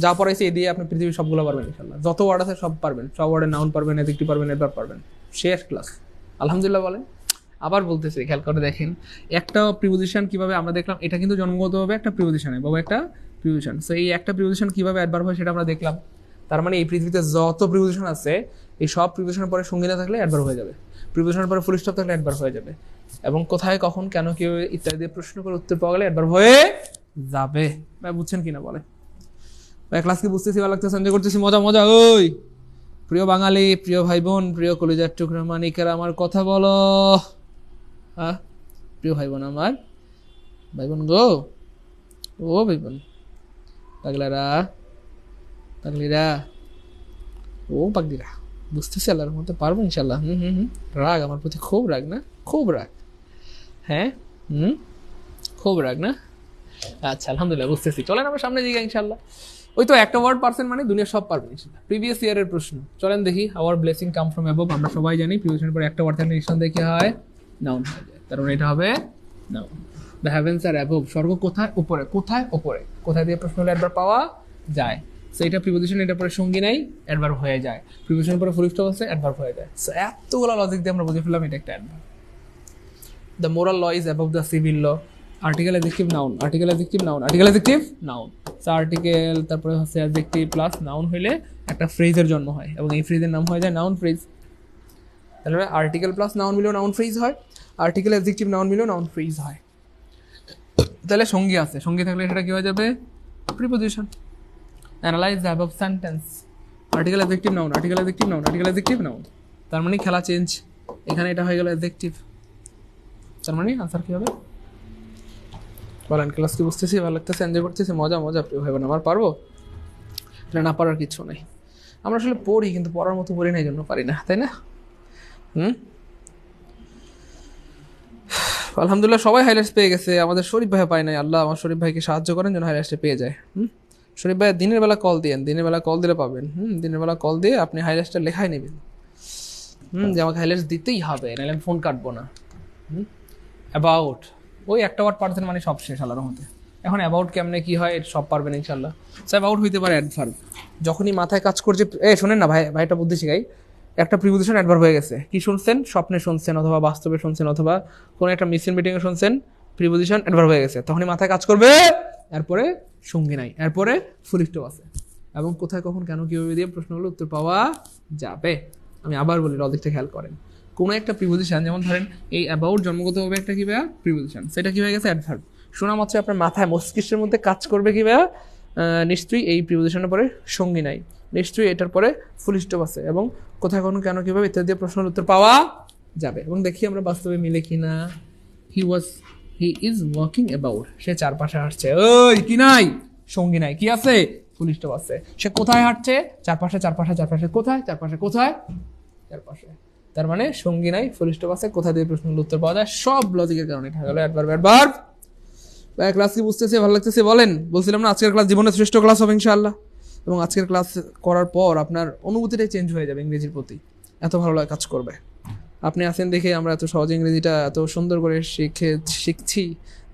যা পড়াইছে এই দিয়ে আপনি পৃথিবীর সবগুলো পারবেন ইনশাআল্লাহ, যত ওয়ার্ড আছে সব পারবেন, সব ওয়ার্ডের নাউন পারবেন, অ্যাডজেক্টিভ পারবেন, অ্যাডভার্ব পারবেন, শেষ ক্লাস আলহামদুলিল্লাহ বলেন। আবার বলতেছি খেয়াল করে দেখেন একটা প্রিপোজিশন কিভাবে আমরা দেখলাম, এটা কিন্তু জন্মগতভাবে একটা প্রিপোজিশন এবং একটা প্রিপোজিশন। সো এই একটা প্রিপোজিশন কিভাবে অ্যাডভার্ব হয় সেটা আমরা দেখলাম। তার মানে এই পৃথিবীতে যত প্রিপোজিশন আছে এই সব প্রিপোজিশনের পরে সঙ্গী না থাকলে অ্যাডভার্ব হয়ে যাবে, প্রিপোজিশনের পরে ফুল স্টপ থাকলে অ্যাডভার্ব হয়ে যাবে, এবং কোথায়, কখন, কেন, কিভাবে ইত্যাদি দিয়ে প্রশ্ন করে উত্তর পাওয়া গেলে অ্যাডভার্ব হয়ে যাবে। ভাই বুঝছেন কিনা বলে? ভাই ক্লাস কি বুঝতেছি? ভালো লাগতেছে? এনজয় করতেছি? মজা মজা? ওই প্রিয় বাঙালি, প্রিয় ভাই বোন, প্রিয় কলেজার টুকরা মানিকেরা আমার কথা বলো। হ্যাঁ প্রিয় ভাই বোন আমার, ভাই বোন গো, ও ভাই বোন, পাগলারা পাগলিরা ও পাগলিরা বুঝতেছি আল্লাহর মধ্যে পারবো ইনশাল্লাহ। রাগ আমার প্রতি খুব রাগ না? খুব রাগ, হ্যাঁ খুব রাগ না? আচ্ছা আলহামদুলিল্লাহ বুঝতেছি। চলেন আমরা সামনে দিকে ইনশাল্লাহ। ওই তো একটা ওয়ার্ড পারসেন মানে দুনিয়া সব পারবেন ইনশাল্লাহ। প্রিভিয়াস ইয়ারের প্রশ্ন চলেন দেখি। Our blessing come from above, আমরা সবাই জানি প্রিভিয়াসের পরে একটা ওয়ার্ড থাকলে নিঃসন্দেহে কি হয়? নাউন হয়ে যায়। তার মানে এটা হবে noun. The heavens are above, স্বর্গ কোথায়? উপরে। কোথায়? উপরে। কোথায় দিয়ে প্রশ্ন হলে একবার পাওয়া যায়। সো এটা প্রিপোজিশন, এটা পরে সঙ্গী নাই, অ্যাডভার্ব হয়ে যায়। প্রিপোজিশন পরে ফুল স্টপ আছে, অ্যাডভার্ব হয়ে যায়। সো এতগুলো লজিক দিয়ে আমরা বুঝে ফেললাম এটা একটা adverb. The moral law is above the civil law. Article adjective noun, article adjective noun, article adjective noun. So article তারপরে হচ্ছে অ্যাডজেক্টিভ প্লাস নাউন হইলে একটা ফ্রেজের জন্ম হয় এবং এই ফ্রেজের নাম হয়ে যায় নাউন ফ্রেজ। তাহলে আর্টিকেল প্লাস নাউন মিলেও নাউন ফ্রেজ হয়, আর্টিকেল অ্যাডজেক্টিভ নাউন মিলেও নাউন ফ্রেজ হয়। তাহলে সঙ্গী আছে, সঙ্গী থাকলে সেটা কি হয়ে যাবে? Preposition. Analyse the above sentence, article adjective noun, article adjective noun, article adjective noun. তার মানে খেলা চেঞ্জ, এখানে এটা হয়ে গেল অ্যাডজেক্টিভ। তার মানে আনসার কি হবে? বলেন, ক্লাস কি বুঝতেছি? ভালো লাগতেছে? এনজয় করতেছি? মজা মজা প্রিয় ভাই বোন আমার। পারবো? এটা না পারার কিছু নেই। আমরা আসলে পড়ি কিন্তু পড়ার মতো পড়ি না, এই জন্য পারি না, তাই না? আলহামদুলিল্লাহ সবাই হাইলাইটস পেয়ে গেছে, আমাদের শরীফ ভাই পায় নাই। আল্লাহ আমার শরীফ ভাইকে সাহায্য করেন যেন হাইলাইটসটা পেয়ে যায়। শরীফ ভাই দিনের বেলা কল দিয়েন, দিনের বেলা কল দিলে পাবেন। দিনের বেলা কল দিয়ে আপনি হাইলাইটসটা লেখাই নেবেন। যে আমাকে হাইলাইটস দিতেই হবে, নাহলে আমি ফোন কাটবো না। অ্যাবাউট, ওই একটা ওয়ার্ড পারছেন মানে সব শেষ আল্লাহর মধ্যে। এখন অ্যাবাউট কেমনে কি হয় এটা সব পারবেন ইনশাল্লাহ। সো অ্যাবাউট হইতে পারে অ্যাডভার্ব, যখনই মাথায় কাজ করছে। শোনেন না ভাই, ভাইটা বুদ্ধি শিখাই। একটা প্রিপোজিশন অ্যাডভার্ব হয়ে গেছে, কি শুনছেন? স্বপ্নে শুনছেন অথবা বাস্তবে শুনছেন অথবা কোনো একটা মিসিং মিটিংয়ে শুনছেন, প্রিপোজিশন অ্যাডভার্ব হয়ে গেছে, তখনই মাথায় কাজ করবে। এরপরে সঙ্গী নাই, এরপরে ফুল স্টপ আছে এবং কোথায় কখন কেন কীভাবে দিয়ে প্রশ্নগুলো উত্তর পাওয়া যাবে। আমি আবার বলি, লজিকটা খেয়াল করেন। কোনো একটা প্রিপোজিশন, যেমন ধরেন এই অ্যাবাউট জন্মগতভাবে একটা কি ভাইয়া প্রিপোজিশন, সেটা কি হয়ে গেছে? অ্যাডভার্ব। শোনা মাত্র আপনার মাথায় মস্তিষ্কের মধ্যে কাজ করবে কি ভাইয়া? নিশ্চয়ই এই প্রিপোজিশনের পরে সঙ্গী নাই, নিশ্চয়ই এটার পরে ফুল স্টপ আছে এবং কোথায় কখন কেন কীভাবে ইত্যাদি দিয়ে প্রশ্নের উত্তর পাওয়া যাবে। এবং দেখি আমরা বাস্তবে মিলে কিনা। হি ইজ ওয়াকিং অ্যাবাউট, সে চারপাশে হাঁটছে। ওই কি নাই? সঙ্গী নাই, কি আছে? ফুল স্টপ আছে। সে কোথায় হাঁটছে? চারপাশে, চারপাশে, চারপাশে। কোথায়? চারপাশে। কোথায়? চারপাশে। তার মানে সঙ্গী নাই, ফুল স্টপ আছে, কোথা দিয়ে প্রশ্নের উত্তর পাওয়া যায়। সব লজিকের কারণে এটা গেল অ্যাডভার্ব। অ্যাডভার্ব ক্লাস কি বুঝতেছে? ভালো লাগতেছে? বলেন। বলছিলাম না আজকের ক্লাস জীবনের শ্রেষ্ঠ ক্লাস হবে ইনশাআল্লাহ। এবং আজকের ক্লাস করার পর আপনার অনুভূতিটাই চেঞ্জ হয়ে যাবে ইংরেজির প্রতি, এত ভালো লাগে কাজ করবে। আপনি আছেন দেখে আমরা এত সহজে ইংরেজিটা এত সুন্দর করে শিখছি,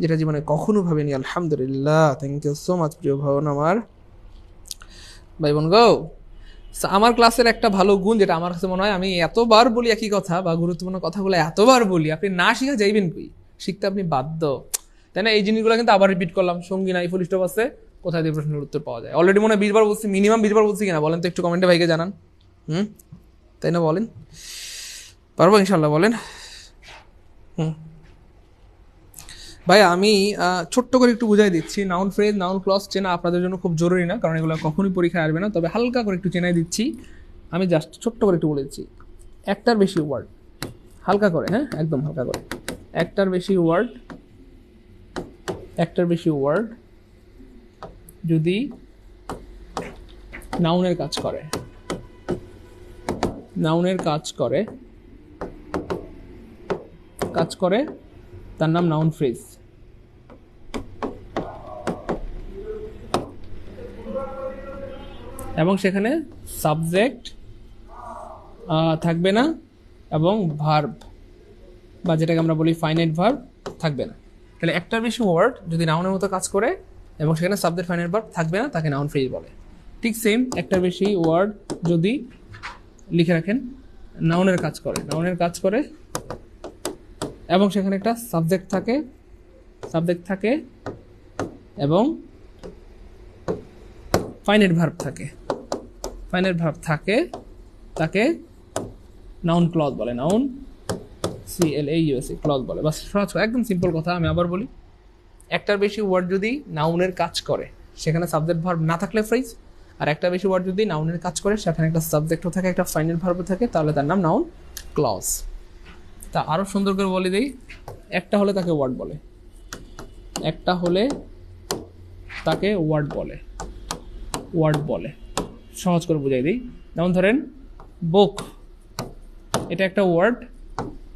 যেটা জীবনে কখনো ভাবিনি। আলহামদুলিল্লাহ, থ্যাংক ইউ সো মাচ প্রিয় ভাবন আমার ভাই বোন গো। আমার ক্লাসের একটা ভালো গুণ যেটা আমার কাছে মনে হয়, আমি এতবার বলি একই কথা বা গুরুত্বপূর্ণ কথাগুলো এতবার বলি, আপনি না শিখা যাইবেন কই? শিখতে আপনি বাধ্য, তাই না? এই জিনিসগুলো কিন্তু আবার রিপিট করলাম। সঙ্গী নাই, ফুল স্টপ আছে, কোথায় দিয়ে প্রশ্নের উত্তর পাওয়া যায়। অলরেডি মনে হয় 20 বার বলছি, মিনিমাম 20 বার বলছি কিনা বলেন তো, একটু কমেন্টে ভাইকে জানান। তাই না? বলেন, পারবো ইনশাল্লাহ? বলেন। ভাই আমি ছোট্ট করে একটু বুঝাই দিচ্ছি। নাউন ফ্রেজ, নাউন ক্লজ চেনা আপনাদের জন্য খুব জরুরি না, কারণ এগুলো কখনোই পরীক্ষায় আসবে না। তবে হালকা করে একটু চেনাই দিচ্ছি। আমি জাস্ট ছোট্ট করে একটু বলে দিচ্ছি। একটার বেশি ওয়ার্ড, হালকা করে, হ্যাঁ একদম হালকা করে। একটার বেশি ওয়ার্ড যদি নাউনের কাজ করে তার নাম নাউন ফ্রেজ। এবং সেখানে সাবজেক্ট থাকবে না এবং ভার্ব বা যেটাকে আমরা বলি ফাইনাইট ভার্ব থাকবে না। তাহলে একটার বেশি ওয়ার্ড যদি নাউনের মতো কাজ করে এবং সেখানে সাবজেক্ট ফাইনাইট ভার্ব থাকবে না, তাকে নাউন ফ্রেজ বলে। ঠিক সেম, একটার বেশি ওয়ার্ড যদি লিখে রাখেন নাউনের কাজ করে এবং সেখানে একটা সাবজেক্ট থাকে এবং ফাইনাইট ভার্ব থাকে, তাকে নাউন ক্লজ বলে। নাউন CLAUSE ক্লজ বলে। বাস সহজ, একদম সিম্পল কথা। আমি আবার বলি, একটার বেশি ওয়ার্ড যদি নাউনের কাজ করে সেখানে সাবজেক্ট ভার্ব না থাকলে ফ্রেজ, আর একটা বেশি ওয়ার্ড যদি নাউনের কাজ করে সেখানে একটা সাবজেক্টও থাকে, একটা ফাইনাল ভার্বও থাকে, তাহলে তার নাম নাউন ক্লজ। তা আরো সুন্দর করে বলে দেই, একটা হলে তাকে ওয়ার্ড বলে, ওয়ার্ড বলে। সহজ করে বুঝাই দিই, যেমন ধরেন বুক, এটা একটা ওয়ার্ড।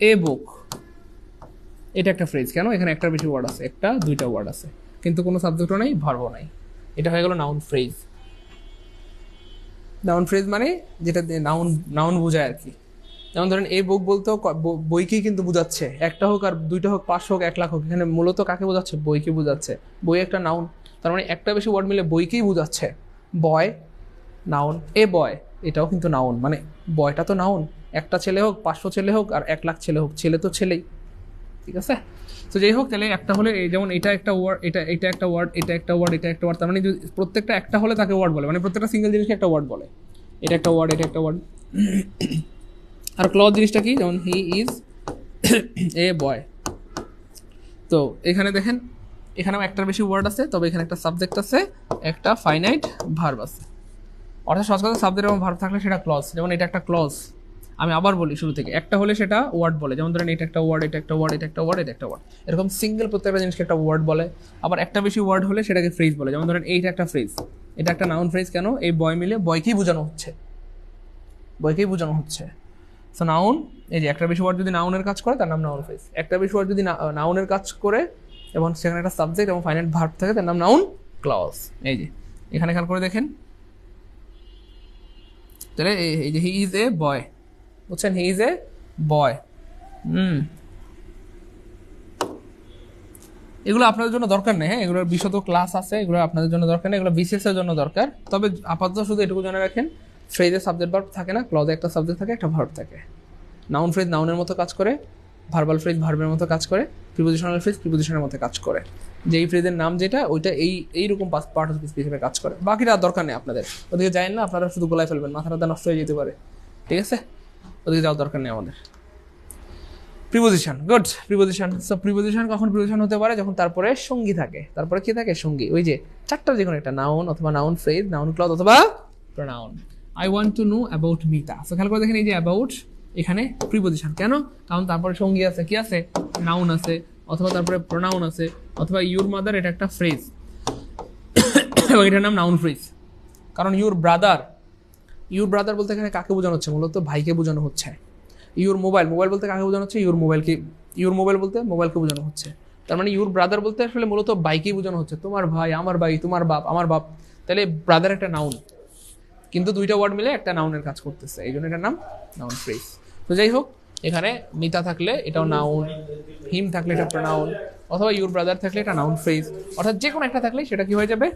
এ বুক, এটা একটা ফ্রেজ। কেন? এখানে একটার বেশি ওয়ার্ড আছে, একটা দুইটা ওয়ার্ড আছে, কিন্তু কোনো সাবজেক্টও নাই, ভার্বও নাই। এটা হয়ে গেল নাউন ফ্রেজ। নাউন ফ্রেজ মানে যেটা নাউন নাউন বোঝায় আর কি। যেমন ধরেন এই বুক বলতেও বইকেই কিন্তু বোঝাচ্ছে, একটা হোক আর দুইটা হোক, 5 হোক, 1 লাখ হোক, এখানে মূলত কাকে বোঝাচ্ছে? বইকে বোঝাচ্ছে। বই একটা নাউন, তার মানে একটা বেশি ওয়ার্ড মিলে বইকেই বোঝাচ্ছে। বয় নাউন, এ বয় এটাও কিন্তু নাউন, মানে বয়টা তো নাউন। একটা ছেলে হোক, 500 ছেলে হোক, আর 1 লাখ ছেলে হোক, ছেলে তো ছেলেই, ঠিক আছে? তো যাই হোক, তাহলে একটা হলে এই যেমন এটা একটা ওয়ার্ড, এটা একটা ওয়ার্ড, এটা একটা ওয়ার্ড, এটা একটা ওয়ার্ড, তার মানে প্রত্যেকটা একটা হলে তাকে ওয়ার্ড বলে, মানে প্রত্যেকটা সিঙ্গেল জিনিসকে একটা ওয়ার্ড বলে। এটা একটা ওয়ার্ড, এটা একটা ওয়ার্ড। আর ক্লজ জিনিসটা কি? যেমন হি ইজ এ বয়। তো এখানে দেখেন, এখানেও একটার বেশি ওয়ার্ড আছে, তবে এখানে একটা সাবজেক্ট আছে, একটা ফাইনাইট ভার্ব আছে। অর্থাৎ সহজ কথা, সাবজেক্ট এবং ভার্ব থাকলে সেটা ক্লজ। যেমন এটা একটা ক্লজ। আমি আবার বলি শুরু থেকে, একটা হলে সেটা ওয়ার্ড বলে। যেমন ধরেন এটা একটা ওয়ার্ড, এটা একটা ওয়ার্ড, এটা একটা ওয়ার্ড, এটা একটা ওয়ার্ড। এরকম সিঙ্গেল প্রত্যেকটা জিনিসকে একটা ওয়ার্ড বলে। আবার একটা বেশি ওয়ার্ড হলে সেটাকে ফ্রেজ বলে। যেমন ধরেন এইটা একটা ফ্রেজ, এটা একটা নাউন ফ্রেজ। কেন? এই বয় মিলে বয়কেই বোঝানো হচ্ছে, বয়কেই বোঝানো হচ্ছে। সো নাউন, এই যে একটা বেশি ওয়ার্ড যদি নাউনের কাজ করে তার নাম নাউন ফ্রেজ। একটা বেশি ওয়ার্ড যদি নাউনের কাজ করে এবং সেখানে একটা সাবজেক্ট এবং ফাইনাইট ভার্ব থাকে তার নাম নাউন ক্লজ। এই যে এখানে খেয়াল করে দেখেন, তাহলে এই যে হি ইজ এ বয়, বুঝছেন? হি ইজ এ বয়। এগুলো আপনাদের জন্য দরকার নেই, হ্যাঁ, এগুলোর বিশদ ক্লাস আছে, এগুলো আপনাদের জন্য দরকার নেই, এগুলো বিসিএস এর জন্য দরকার। তবে আপাতত শুধু এটুকু জানা রাখেন, ফ্রেজে সাবজেক্ট ভার্ব থাকে না, ক্লজে একটা সাবজেক্ট থাকে, একটা ভার্ব থাকে। নাউন ফ্রেজ নাউনের মতো কাজ করে, ভার্বাল ফ্রেজ ভার্বের মতো কাজ করে, প্রিপোজিশনাল ফ্রেজ প্রিপোজিশনের মতো কাজ করে। যেই ফ্রেজের নাম যেটা, ওইটা এইরকম পার্ট অফ স্পিচ হিসেবে কাজ করে। বাকিটা দরকার নেই আপনাদের, ওদিকে যায় না, আপনারা শুধু গোলায় ফেলবেন, মাথাটা নষ্ট হয়ে যেতে পারে, ঠিক আছে? ওদিকে যাওয়ার দরকার নেই আমাদের। Preposition, good. Preposition, so preposition কখন প্রিপোজিশন হতে পারে? যখন তারপরে সঙ্গী থাকে। তারপরে কি থাকে? সঙ্গী। ওই যে চারটা যে কোনো একটা, নাউন অথবা নাউন ফ্রেজ, নাউন ক্লজ অথবা pronoun. I want to know about Mita. So খেয়াল করে দেখেন, এই যে অ্যাবাউট, এখানে প্রিপোজিশন। কেন? কারণ তারপরে সঙ্গী আছে, কি আছে? নাউন আছে, অথবা তারপরে প্রোনাউন আছে, অথবা ইউর মাদার, এটা একটা ফ্রেজ এবং এটার নাম নাউন ফ্রেজ। কারণ ইউর ব্রাদার, ইউর ব্রাদার বলতে এখানে কাকে বোঝানো হচ্ছে? মূলত ভাইকে বোঝানো হচ্ছে। ইউর মোবাইল, মোবাইল বলতে কাকে বোঝানো হচ্ছে? ইউর মোবাইলকে। ইউর মোবাইল বলতে মোবাইলকে বোঝানো হচ্ছে। তার মানে ইউর ব্রাদার বলতে আসলে মূলত বাইকেই বোঝানো হচ্ছে। তোমার ভাই, আমার ভাই, তোমার বাপ, আমার বাপ। তাহলে ব্রাদার একটা নাউন, কিন্তু দুইটা ওয়ার্ড মিলে একটা নাউনের কাজ করতেছে, এই জন্য এটার নাম নাউন ফ্রেজ। তো যাই হোক, এখানে মিতা থাকলে এটাও নাউন, হিম থাকলে এটা প্রোনাউন, অথবা ইউর ব্রাদার থাকলে এটা নাউন ফ্রেজ। অর্থাৎ যে কোনো একটা থাকলে সেটা কি হয়ে যাবে?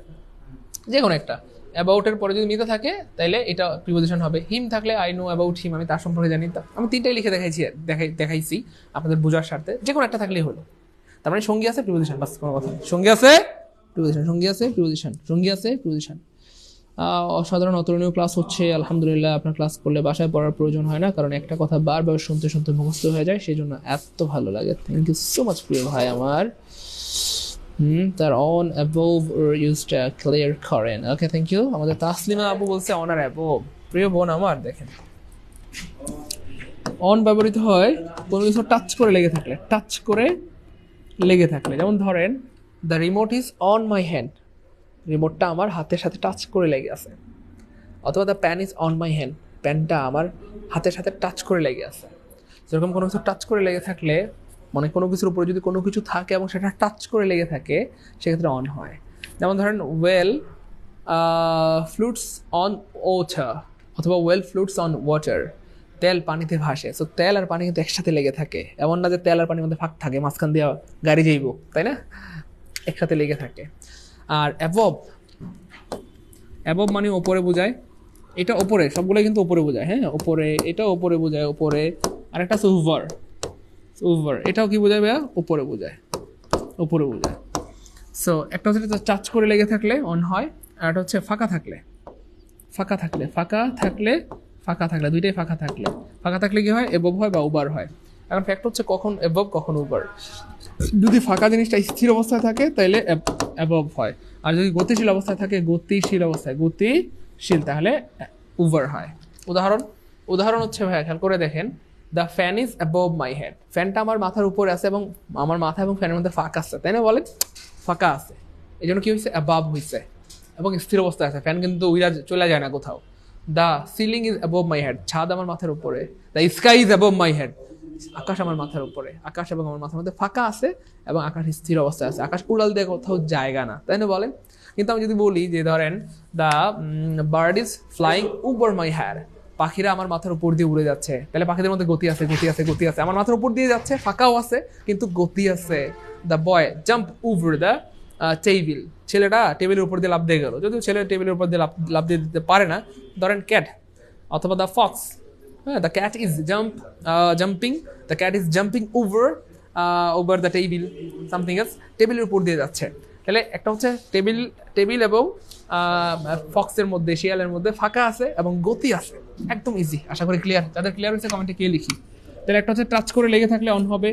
যে কোনো একটা। অ্যাবাউটের পরে যদি মিতা থাকে তাহলে এটা প্রিপোজিশন হবে। হিম থাকলে আই নো অ্যাবাউট হিম, আমি তার সম্পর্কে জানি। আমি তিনটাই লিখে দেখাইছি আপনাদের বোঝার স্বার্থে। যে কোনো একটা থাকলেই হলো। তার মানে সঙ্গী আছে, প্রিপোজিশন, বাস, কোনো কথা নেই। সঙ্গী আছে, প্রিপোজিশন, সঙ্গী আছে, প্রিপোজিশন, সঙ্গী আছে, প্রিপোজিশন। অসাধারণ অতুলনীয় ক্লাস হচ্ছে, আলহামদুলিল্লাহ। আপনার ক্লাস করলে বাসায় পড়ার প্রয়োজন হয় না, কারণ একটা কথা বারবার শুনতে শুনতে মুখস্থ হয়ে যায়, সেই জন্য এত ভালো লাগে। থ্যাংক ইউ সো মাচ প্রিয় ভাই আমার। তার অন অ্যাবোভ ইউজটা ক্লিয়ার করেন। ওকে, থ্যাংক ইউ। আমাদের তাসলিমা আপু বলছে অন আর অ্যাবোভ। প্রিয় বোন আমার, দেখেন অন ব্যবহৃত হয় কোনো কিছু টাচ করে লেগে থাকলে, টাচ করে লেগে থাকলে। যেমন ধরেন, the remote is on my hand, রিমোটটা আমার হাতের সাথে টাচ করে লেগে আছে। অথবা the pen is on my hand, প্যানটা আমার হাতের সাথে টাচ করে লেগে আছে। যেরকম কোনো কিছু টাচ করে লেগে থাকলে, মানে কোনো কিছুর উপরে যদি কোনো কিছু থাকে এবং সেটা টাচ করে লেগে থাকে, সেক্ষেত্রে অন হয়। যেমন ধরেন, ওয়েল ফ্লুটস অন ওয়াটার, অথবা ওয়েল ফ্লুটস অন ওয়াটার, তেল পানিতে ভাসে। সো তেল আর পানি কিন্তু একসাথে লেগে থাকে, এমন না যে তেল আর পানির মধ্যে ফাঁক থাকে, মাঝখান দিয়ে গাড়ি যাইব, তাই না? একসাথে লেগে থাকে। আর অ্যাবভ, অ্যাবভ মানে ওপরে বোঝায়, এটা ওপরে, সবগুলো কিন্তু ওপরে বোঝায়, হ্যাঁ, ওপরে, এটা ওপরে বোঝায়, ওপরে। আর একটা হচ্ছে ওভার, ওভার, এটাও কি বোঝায় ভাইয়া? ওপরে বোঝায়, ওপরে বোঝায়। সো একটা হচ্ছে টাচ করে লেগে থাকলে অন হয়, আর একটা হচ্ছে ফাঁকা থাকলে, ফাঁকা থাকলে, ফাঁকা থাকলে, ফাঁকা থাকলে, দুইটাই ফাঁকা থাকলে। ফাঁকা থাকলে কি হয়? এবভ হয় বা ওভার হয়। এখন ফ্যাক্ট হচ্ছে কখন এবভ কখন ওভার। যদি ফাঁকা জিনিসটা স্থির অবস্থায় থাকে তাহলে অ্যাবভ হয়, আর যদি গতিশীল অবস্থায় থাকে, গতিশীল অবস্থায়, গতিশীল, তাহলে ওভার হয়। উদাহরণ হচ্ছে ভাইয়া, খেয়াল করে দেখেন, the fan is above my head, ফ্যানটা আমার মাথার উপরে আছে এবং আমার মাথা এবং ফ্যানের মধ্যে ফাঁকা আছে, তাই না? বলেন, ফাঁকা আছে, এই জন্য কি হয়েছে? অ্যাবভ হয়েছে। এবং স্থির অবস্থায় আছে, ফ্যান কিন্তু উইরা চলে যায় না কোথাও। The ceiling is above my head, ছাদ আমার মাথার উপরে। The sky is above my head, আকাশ আমার মাথার উপরে। আকাশ এবং আমার মাথার মধ্যে ফাঁকা আছে এবং আকাশ স্থির অবস্থায় আছে, আকাশ উড়াল দিয়ে কোথাও জায়গা না, তাই না বলেন? কিন্তু আমি যদি বলি যে ধরেন the bird is flying over my head, পাখিরা আমার মাথার উপর দিয়ে উড়ে যাচ্ছে, তাহলে পাখিদের মধ্যে গতি আছে, গতি আছে, গতি আছে, আমার মাথার উপর দিয়ে যাচ্ছে, ফাঁকাও আছে কিন্তু গতি আছে। The boy jump over the table, ছেলেটা টেবিলের উপর দিয়ে লাফ দিয়ে গেল, যদিও ছেলে টেবিলের উপর দিয়ে লাফ দিয়ে দিতে পারে না। ধরেন ক্যাট অথবা দ্য ফক্স, হ্যাঁ, the cat is jumping, the cat is jumping over the table, something else, টেবিলের উপর দিয়ে যাচ্ছে। তাহলে একটা হচ্ছে টেবিল এবং ফক্সের মধ্যে, শিয়ালের মধ্যে ফাঁকা আছে এবং গতি আছে, একদম ইজি। আশা করি ক্লিয়ার। যাদের ক্লিয়ার হয়েছে কমেন্টে কে লিখি। তাহলে একটা হচ্ছে টাচ করে লেগে থাকলে অন হবে,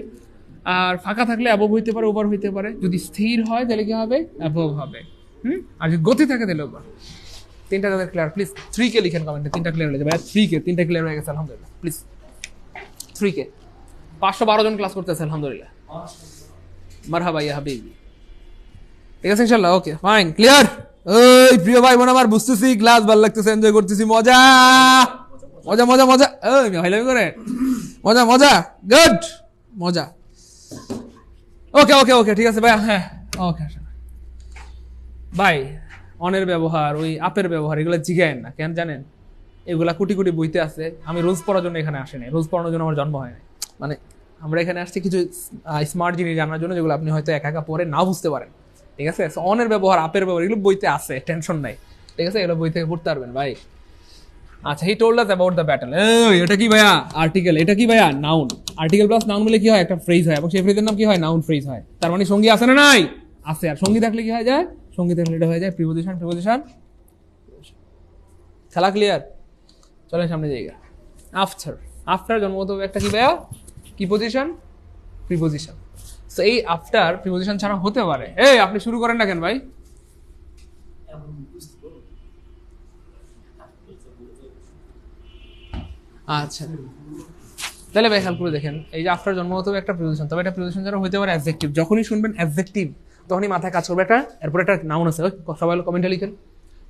আর ফাঁকা থাকলে অ্যাবভ হইতে পারে, ওভার হইতে পারে। যদি স্থির হয় তাহলে কি হবে? অ্যাবভ হবে। আর যদি গতি থাকে তাহলে ওভার। তিনটা যাদের ক্লিয়ার প্লিজ 3K লিখেন কমেন্টে, তিনটা ক্লিয়ার হয়ে যাবে। 3K, তিনটা ক্লিয়ার হয়ে গেছে আলহামদুলিল্লাহ, প্লিজ 3K। 512 জন ক্লাস করতেছে আলহামদুলিল্লাহ, মারহাবা ইয়া হাবিবি। ঠিক আছে ইনশাআল্লাহ, ওকে ফাইন ক্লিয়ার। ওই প্রিয় ভাই বোন আমার, বুঝতেছি ক্লাস ভালো লাগতেছে, এনজয় করতেছি, মজা মজা মজা মজা, ওই ভাইলামি করে মজা মজা, গুড মজা। ওকে ওকে ওকে ঠিক আছে ভাই, হ্যাঁ ওকে ভাই। অনের ব্যবহার, ওই আপের ব্যবহার, এগুলো জিগায়েন না, কেন জানেন? এগুলা কোটি কোটি বইতে আছে। আমি রোজ পড়ার জন্য এখানে আসি নাই, রোজ পড়ানোর জন্য আমার জন্ম হয় নাই। মানে আমরা এখানে আসছি কিছু স্মার্ট জিনিস জানার জন্য, যেগুলো আপনি হয়তো একা একা পড়ে নাও বুঝতে পারেন। ঠিক আছে, অনের ব্যবহার, আপের ব্যবহার, এগুলো বইতে আছে, টেনশন নাই। ঠিক আছে, এগুলো বই থেকে পড়তে পারবেন ভাই। আচ্ছা, he told us about the battle. এটা কি ভাইয়া? আর্টিকেল। এটা কি ভাইয়া? নাউন। আর্টিকেল প্লাস নাউন মিলে কি হয়? একটা ফ্রেজ হয়, এবং সেই ফ্রেজের নাম কি হয়? নাউন ফ্রেজ হয়। তার মানে সঙ্গী আছে না নাই? আছে। আর সঙ্গী থাকলে কি হয়ে যায়? সঙ্গী থাকলে এটা হয়ে যায় প্রিপোজিশন। প্রিপোজিশন খেলা ক্লিয়ার? চলেন সামনে জায়গা। আফটার, আফটার জন্মগত একটা কি ভাইয়া? কি পজিশন? প্রিপোজিশন। তো এই আফটার প্রিপোজিশন ছাড়া হতে পারে। এই আপনি শুরু করেন না কেন ভাই? আচ্ছা, তাহলে ভাই খেয়াল করে দেখেন, এই যে আফটার জন্মগত একটা প্রিপোজিশন, তবে একটা প্রিপোজিশন ছাড়া হতে পারে অ্যাডজেক্টিভ। যখনই শুনবেন অ্যাডজেক্টিভ, তখনই মাথায় কাজ করবে একটা, এরপর একটা নাউন আছে। সবাই কমেন্টে লিখেন।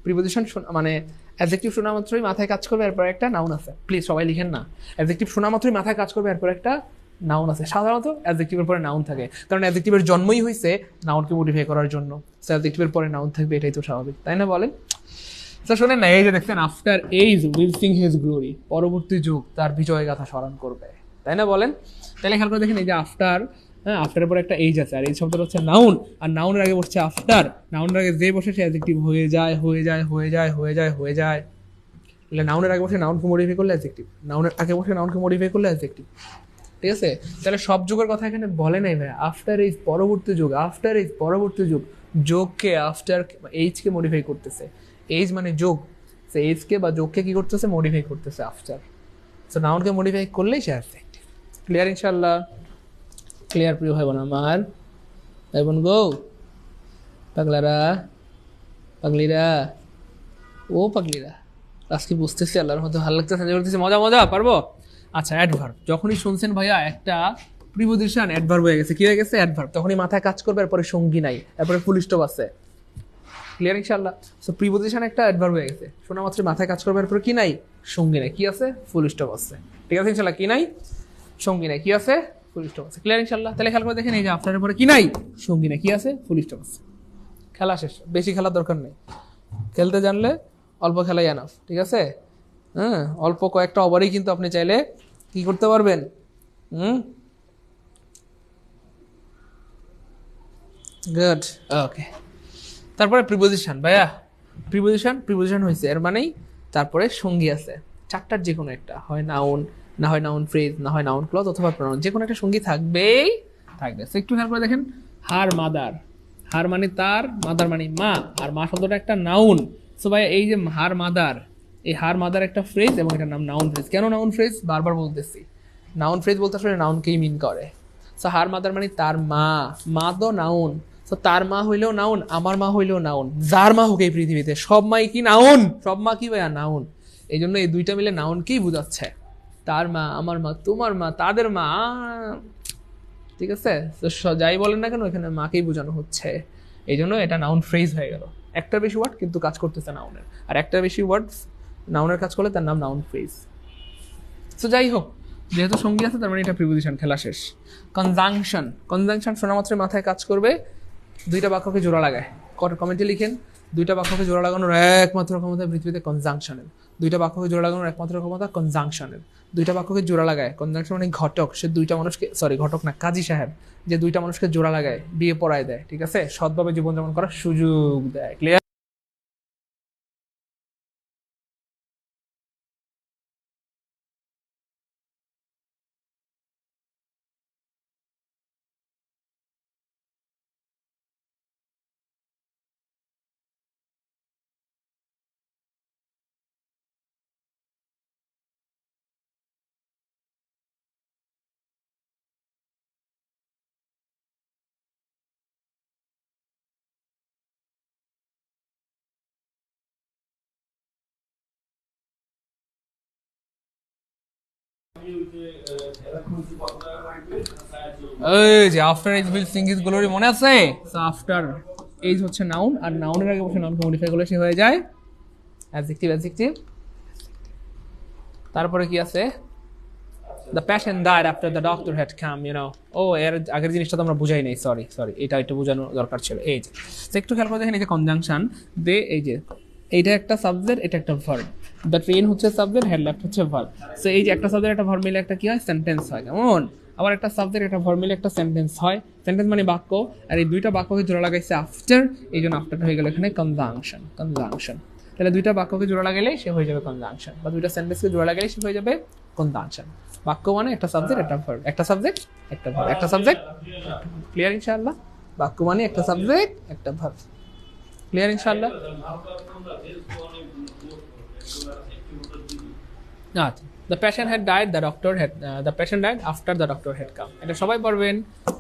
প্রিপোজিশন মানে অ্যাডজেক্টিভ শোনা মাত্রই মাথায় কাজ করবে, এরপর একটা নাউন আছে। প্লিজ সবাই লিখেন না। অ্যাডজেক্টিভ শোনা মাত্রই মাথায় কাজ করবে, এরপর একটা নাউন আছে। সাধারণত অ্যাডজেক্টিভের পরে নাউন থাকে, কারণ অ্যাডজেক্টিভের জন্মই হয়েছে নাউনকে মডিফাই করার জন্য। অ্যাডজেক্টিভের পরে নাউন থাকবে, এটাই তো স্বাভাবিক, তাই না বলেন? তো শোনেন না, এই যে দেখছেন, after age will sing his glory, পরবর্তী যুগ তার বিজয় গাথা স্মরণ করবে, তাই না বলেন? তাহলে খেয়াল করে দেখেন, এই যে আফটার, হ্যাঁ, আফটারের পরে একটা এইজ আছে, আর এই শব্দটা হচ্ছে নাউন, আর নাউনের আগে বসছে আফটার। নাউনের আগে যে বসে সে অ্যাডজেক্টিভ হয়ে যায়, হয়ে যায়, হয়ে যায়, হয়ে যায়, হয়ে যায়। তাহলে নাউনের আগে বসে নাউনকে মডিফাই করলে অ্যাডজেক্টিভ, নাউনের আগে বসে নাউনকে মডিফাই করলে অ্যাডজেক্টিভ। ঠিক আছে, তাহলে সব যুগের কথা এখানে বলে নাই ভাই। আফটার এইজ পরবর্তী যুগ, আফটার এইজ পরবর্তী যুগ, যোগকে আফটার এইজকে মডিফাই করতেছে। এইজ মানে যোগ, সে এইজকে বা যোগকে কি করতেছে? মডিফাই করতেছে আফটার। সো নাউনকে মডিফাই করলেই সে অ্যাডজেক্টিভ। ক্লিয়ার ইনশাআল্লাহ? ক্লিয়ার প্রিয় ভাই বোন আমার, ভাই বোন গো, পাগলারা, পাগলিরা, ও পাগলিরা, আজকে বুঝতেছি আল্লাহর মধ্যে ভালো লাগতেছে, বলতেছি মজা মজা, পারবো। আচ্ছা, অ্যাডভার্ব। যখনই শুনছেন ভাইয়া একটা প্রিপোজিশন অ্যাডভার্ব হয়ে গেছে, কি হয়ে গেছে? অ্যাডভার্ব, তখনই মাথায় কাজ করবে, এরপরে সঙ্গী নাই, এরপরে ফুল স্টপ আছে। ক্লিয়ার ইনশাআল্লাহ? সো প্রিপোজিশন একটা অ্যাডভার্ব হয়ে গেছে, শোনা মাত্র মাথায় কাজ করবে, এরপরে কি নাই? সঙ্গী নাই। কি আছে? ফুল স্টপ আছে। ঠিক আছে ইনশাআল্লাহ? কি নাই? সঙ্গী নাই। কি আছে? ফুল স্টপ আছে। ক্লিয়ার ইনশাআল্লাহ? তাহলে খেয়াল করে দেখেন, এই যে আফটারের পরে কি নাই? সঙ্গী নাই। কি আছে? ফুল স্টপ আছে। খেলা শেষ, বেশি খেলার দরকার নেই। খেলতে জানলে অল্প খেলাই এনাফ। ঠিক আছে, হ্যাঁ, অল্প কয়েকটা ওভারেই কিন্তু আপনি চাইলে কি করতে পারবেন? গুড, ওকে। তারপরে প্রিপোজিশন ভাইয়া, প্রিপোজিশন হয়েছে, এর মানেই তারপরে সঙ্গী আছে। চারটার যে কোনো একটা, হয় নাউন, না হয় নাউন ফ্রেজ, না হয় নাউন ক্লজ, অথবা প্রনাউন, যে কোনো একটা সঙ্গী থাকবেই থাকবে। সো একটু খেয়াল করে দেখেন, হার মাদার, হার মানে তার, মাদার মানে মা, আর মা শব্দটা একটা নাউন। সো ভাই এই যে হার মাদার, এই হার মাদার একটা ফ্রেজ এবং এটার নাম নাউন ফ্রেজ। কেন নাউন ফ্রেজ? বারবার বলতেছি, নাউন ফ্রেজ বলতে আসলে নাউনকেই মিন করে। সো হার মাদার মানে তার মা, মা তো নাউন। তো তার মা হইলেও নাউন, আমার মা হইলেও নাউন, যার মা হোক এই পৃথিবীতে, সব মাই কি নাউন? সব মা কি ভাইয়া? নাউন। এই জন্য এই দুইটা মিলে নাউনকেই বোঝাচ্ছে। তার মা, আমার মা, তোমার মা, তাদের মা। ঠিক আছে, তো যাই বলেন না কেন, এখানে মাকেই বোঝানো হচ্ছে। এই জন্য এটা নাউন ফ্রেজ হয়ে গেল। একটার বেশি ওয়ার্ড কিন্তু কাজ করতেছে নাউনের, আর একটার বেশি ওয়ার্ড নাউনের কাজ করলে তার নাম নাউন ফ্রেজ। তো যাই হোক, যেহেতু সঙ্গী আছে তার মানে এটা প্রিপোজিশন, খেলা শেষ। কনজাংশন, কনজাংশন শোনা মাত্রই মাথায় কাজ করবে, দুইটা বাক্যকে জোড়া লাগায়। কমেন্টে লিখেন, দুইটা বাক্যকে জোড়া লাগানোর একমাত্র ক্ষমতা পৃথিবীতে কনজাংশনের। দুইটা বাক্যকে জোড়া লাগানোর একমাত্র ক্ষমতা কনজাংশনের। দুইটা বাক্যকে জোড়া লাগায়, কনজাংশন মানে ঘটক, সে দুইটা মানুষকে, সরি ঘটক না, কাজী সাহেব, যে দুইটা মানুষকে জোড়া লাগায়, বিয়ে পড়ায় দেয়, ঠিক আছে, সৎভাবে জীবনযাপন করার সুযোগ দেয়। ক্লিয়ার? এই যে after age will sing his glory, মনে আছে? সো আফটার এজ হচ্ছে নাউন, আর নাউনের আগে বসে নাউনকে মডিফাই করলে সে হয়ে যায় অ্যাডজেক্টিভ। অ্যাডজেক্টিভ তারপরে কি আছে? The patient died after the doctor had come, you know. ও এর আগের জিনিসটা তো আমরা বুঝাই নাই, সরি সরি, এটা একটু বোঝানো দরকার ছিল। এই যে একটু খেয়াল করে দেখেন, এই যে কনজাংশন দে, এই যে এইটা একটা সাবজেক্ট, এটা একটা ভার্ব। দ্য ট্রেন হচ্ছে সাবজেক্ট, হ্যাড লেফট হচ্ছে ভার্ব। সো এই যে একটা সাবজেক্ট একটা ভার্ব মিলে একটা কি হয়? সেন্টেন্স হয়। কেমন? আবার একটা সাবজেক্ট একটা ভার্ব মিলে একটা সেন্টেন্স হয়। সেন্টেন্স মানে বাক্য, আর এই দুইটা বাক্যকে জোড়া লাগাইছে আফটার, এই জন্য আফটারটা হয়ে গেল এখানে কনজাংশন। কনজাংশন তাহলে দুইটা বাক্যকে জোড়া লাগাইলে সে হয়ে যাবে কনজাংশন, বা দুইটা সেন্টেন্সকে জোড়া লাগাইলে সে হয়ে যাবে কনজাংশন। বাক্য মানে একটা সাবজেক্ট একটা ভার্ব, একটা সাবজেক্ট একটা ভার্ব, একটা সাবজেক্ট। ক্লিয়ার ইনশাআল্লাহ? বাক্য মানে একটা সাবজেক্ট একটা ভার্ব। ক্লিয়ার ইনশাআল্লাহ? আচ্ছা, the patient had died, the doctor had, the patient died after the doctor had come. এটা সবাই পারবেন।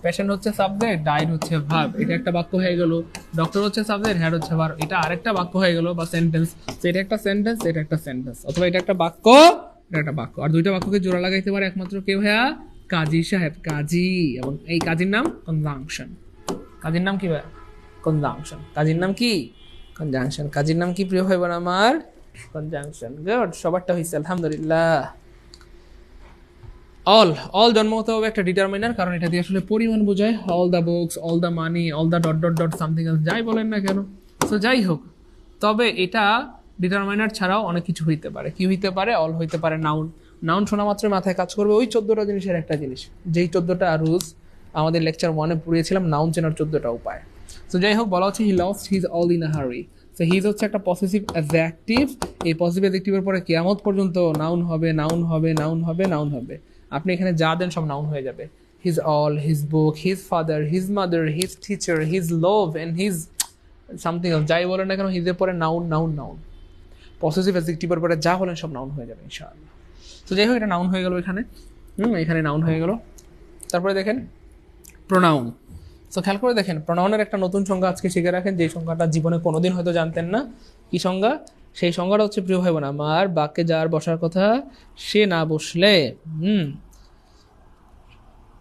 প্যাশন হচ্ছে সাবজেক্ট, ডাইড হচ্ছে ভার্ব, এটা একটা বাক্য হয়ে গেল। ডক্টর হচ্ছে সাবজেক্ট, হ্যাড হচ্ছে ভার্ব, এটা আরেকটা বাক্য হয়ে গেল বা সেন্টেন্স। তো এটা একটা সেন্টেন্স, এটা একটা সেন্টেন্স, অথবা এটা একটা বাক্য, এটা একটা বাক্য। আর দুইটা বাক্যকে জোড়া লাগাইতে পারে একমাত্র কেউ, হ্যাঁ, কাজী সাহেব, কাজী। এবং এই কাজীর নাম কনজাংশন। কাজীর নাম কি ভাই? কনজাংশন। কাজীর নাম কি? কনজাংশন। কাজীর নাম কি প্রিয় ভাই বোন আমার? কনজাংশন। গুড, সবারটা হয়েছে আলহামদুলিল্লাহ। অল জন্ম হতে হবে একটা ডিটারমিনার, কারণ এটা দিয়ে আসলে পরিমাণ বোঝায়। All the books, all the money, all the dot dot dot something else, যাই বলেন না কেন। সো যাই হোক, তবে এটা ডিটারমিনার ছাড়াও অনেক কিছু হইতে পারে। কি হইতে পারে? অল হইতে পারে নাউন। নাউন শোনা মাত্র মাথায় কাজ করবে ওই 14টা জিনিসের একটা জিনিস, যেই 14টা রুলস আমাদের লেকচার 1-এ পড়িয়েছিলাম, নাউন চেনার 14টা উপায়। তো যাই হোক, বলা হচ্ছে he lost his all in a হারি। সো হিজ হচ্ছে একটা পসেসিভ অ্যাডজেক্টিভ। এই পসেসিভ অ্যাডজেক্টিভের পরে কিয়ামত পর্যন্ত নাউন হবে, নাউন হবে, নাউন হবে, নাউন হবে। আপনি এখানে যা দেন সব নাউন হয়ে যাবে। His all, his book, his father, his mother, his teacher, his love and his something else, যাই বলেন না কেন হিজের পরে নাউন নাউন নাউন। পসেসিভ অ্যাডজেক্টিভের পরে যা হলেন সব নাউন হয়ে যাবে ইনশাআল্লাহ। তো যাই হোক, এটা নাউন হয়ে গেল এখানে, এখানে নাউন হয়ে গেল। তারপরে দেখেন প্রোনাউন। সো খেয়াল করে দেখেন, প্রোনাউনের একটা নতুন সংজ্ঞা আজকে শিখে রাখেন, যে সংজ্ঞাটা জীবনে কোনোদিন হয়তো জানতেন না। কি সংজ্ঞা? সেই সংজ্ঞাটা হচ্ছে প্রিয় ভাই বোন আমার, বাক্যে যার বসার কথা সে না বসলে,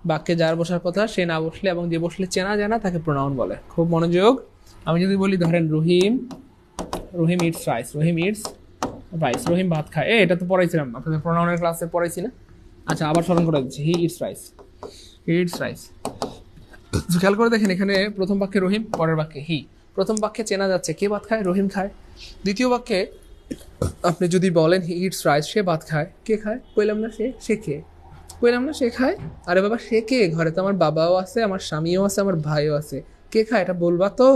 বাক্যে যার বসার কথা সে না বসলে এবং যে বসলে চেনা জানা তাকে প্রোনাউন বলে। খুব মনোযোগ। আমি যদি বলি ধরেন রহিম, রহিম ইটস রাইস, রহিম ইটস রাইস, রহিম ভাত খায়। এটা তো পড়াইছিলাম আপনাদের প্রোনাউনের ক্লাসে, পড়াইছি না? আচ্ছা, আবার স্মরণ করে দিচ্ছি। He eats rice, he eats rice. খেয়াল করে দেখেন, এখানে প্রথম বাক্যে রহিম, পরের বাক্যে হি। প্রথম বাক্যে চেনা যাচ্ছে কে ভাত খায়? রহিম খায়। দ্বিতীয় বাক্যে আপনি যদি বলেন হি ইটস রাইস, সে ভাত খায়, কে খায়? কইলাম না সে কে, কইলাম না সে খায়। আরে বাবা, সে কে? ঘরে তো আমার বাবাও আছে, আমার স্বামীও আছে, আমার ভাইও আছে, কে খায় এটা বলবা তো।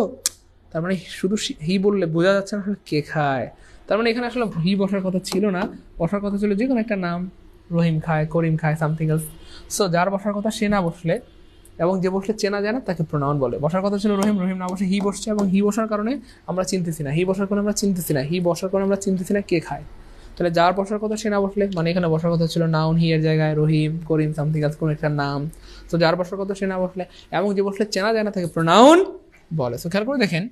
তার মানে শুধু হি বললে বোঝা যাচ্ছে না কে খায়। তার মানে এখানে আসলে হি বসার কথা ছিল না, বসার কথা ছিল যে কোনো একটা নাম। রহিম খায়, করিম খায়, সামথিং এলস। সো যার বসার কথা সে না বসলে এবং যে বসলে চেনা যায় না তাকে প্রোনাউন বলে। বসার কথা ছিল রহিম, রহিম না বসে হি বসছে, এবং হি বসার কারণে আমরা চিনতেছি না, হি বসার কারণে আমরা চিনতেছি না, হি বসার কারণে আমরা চিনতেছি না কে খায়। তাহলে যার বসার কথা সে না বসলে, মানে এখানে বসার কথা ছিল নাউন, হি এর জায়গায় রহিম, করিম, সামথিং এলস, কোনো একটা নাম। তো যার বসার কথা সে না বসলে এবং যে বসলে চেনা যায় না তাকে প্রোনাউন বলে। সো খেয়াল করে দেখেন,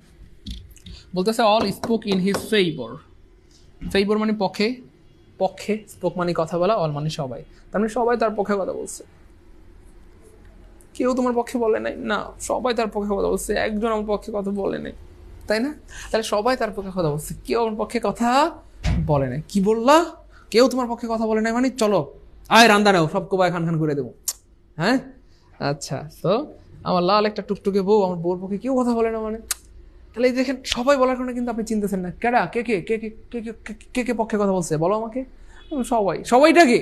বলতেছে all spoke in his favour. Favour মানে পক্ষে, পক্ষে, স্পোক মানে কথা বলা, অল মানে সবাই। তার মানে সবাই তার পক্ষে কথা বলছে। কেউ তোমার পক্ষে বলে নাই? না, সবাই তার পক্ষে কথা বলছে, একজন আমার পক্ষে কথা বলে নাই, তাই না? তাহলে সবাই তার পক্ষে কথা বলছে, কেউ আমার পক্ষে কথা বলে নাই। কি বললা? কেউ তোমার পক্ষে কথা বলে নাই মানে চলো আয় রান্দা নাও, সব কোবায় খান খান করে দেবো। হ্যাঁ, আচ্ছা, তো আমার লাল একটা টুকটুকে বউ, আমার বউর পক্ষে কেউ কথা বলে না মানে, তাহলে এই দেখেন সবাই বলার কারণে কিন্তু আপনি চিনতেছেন না কেডা, কে কে কে কে কে কে কে পক্ষে কথা বলছে বলো আমাকে। সবাই, সবাইটা কে?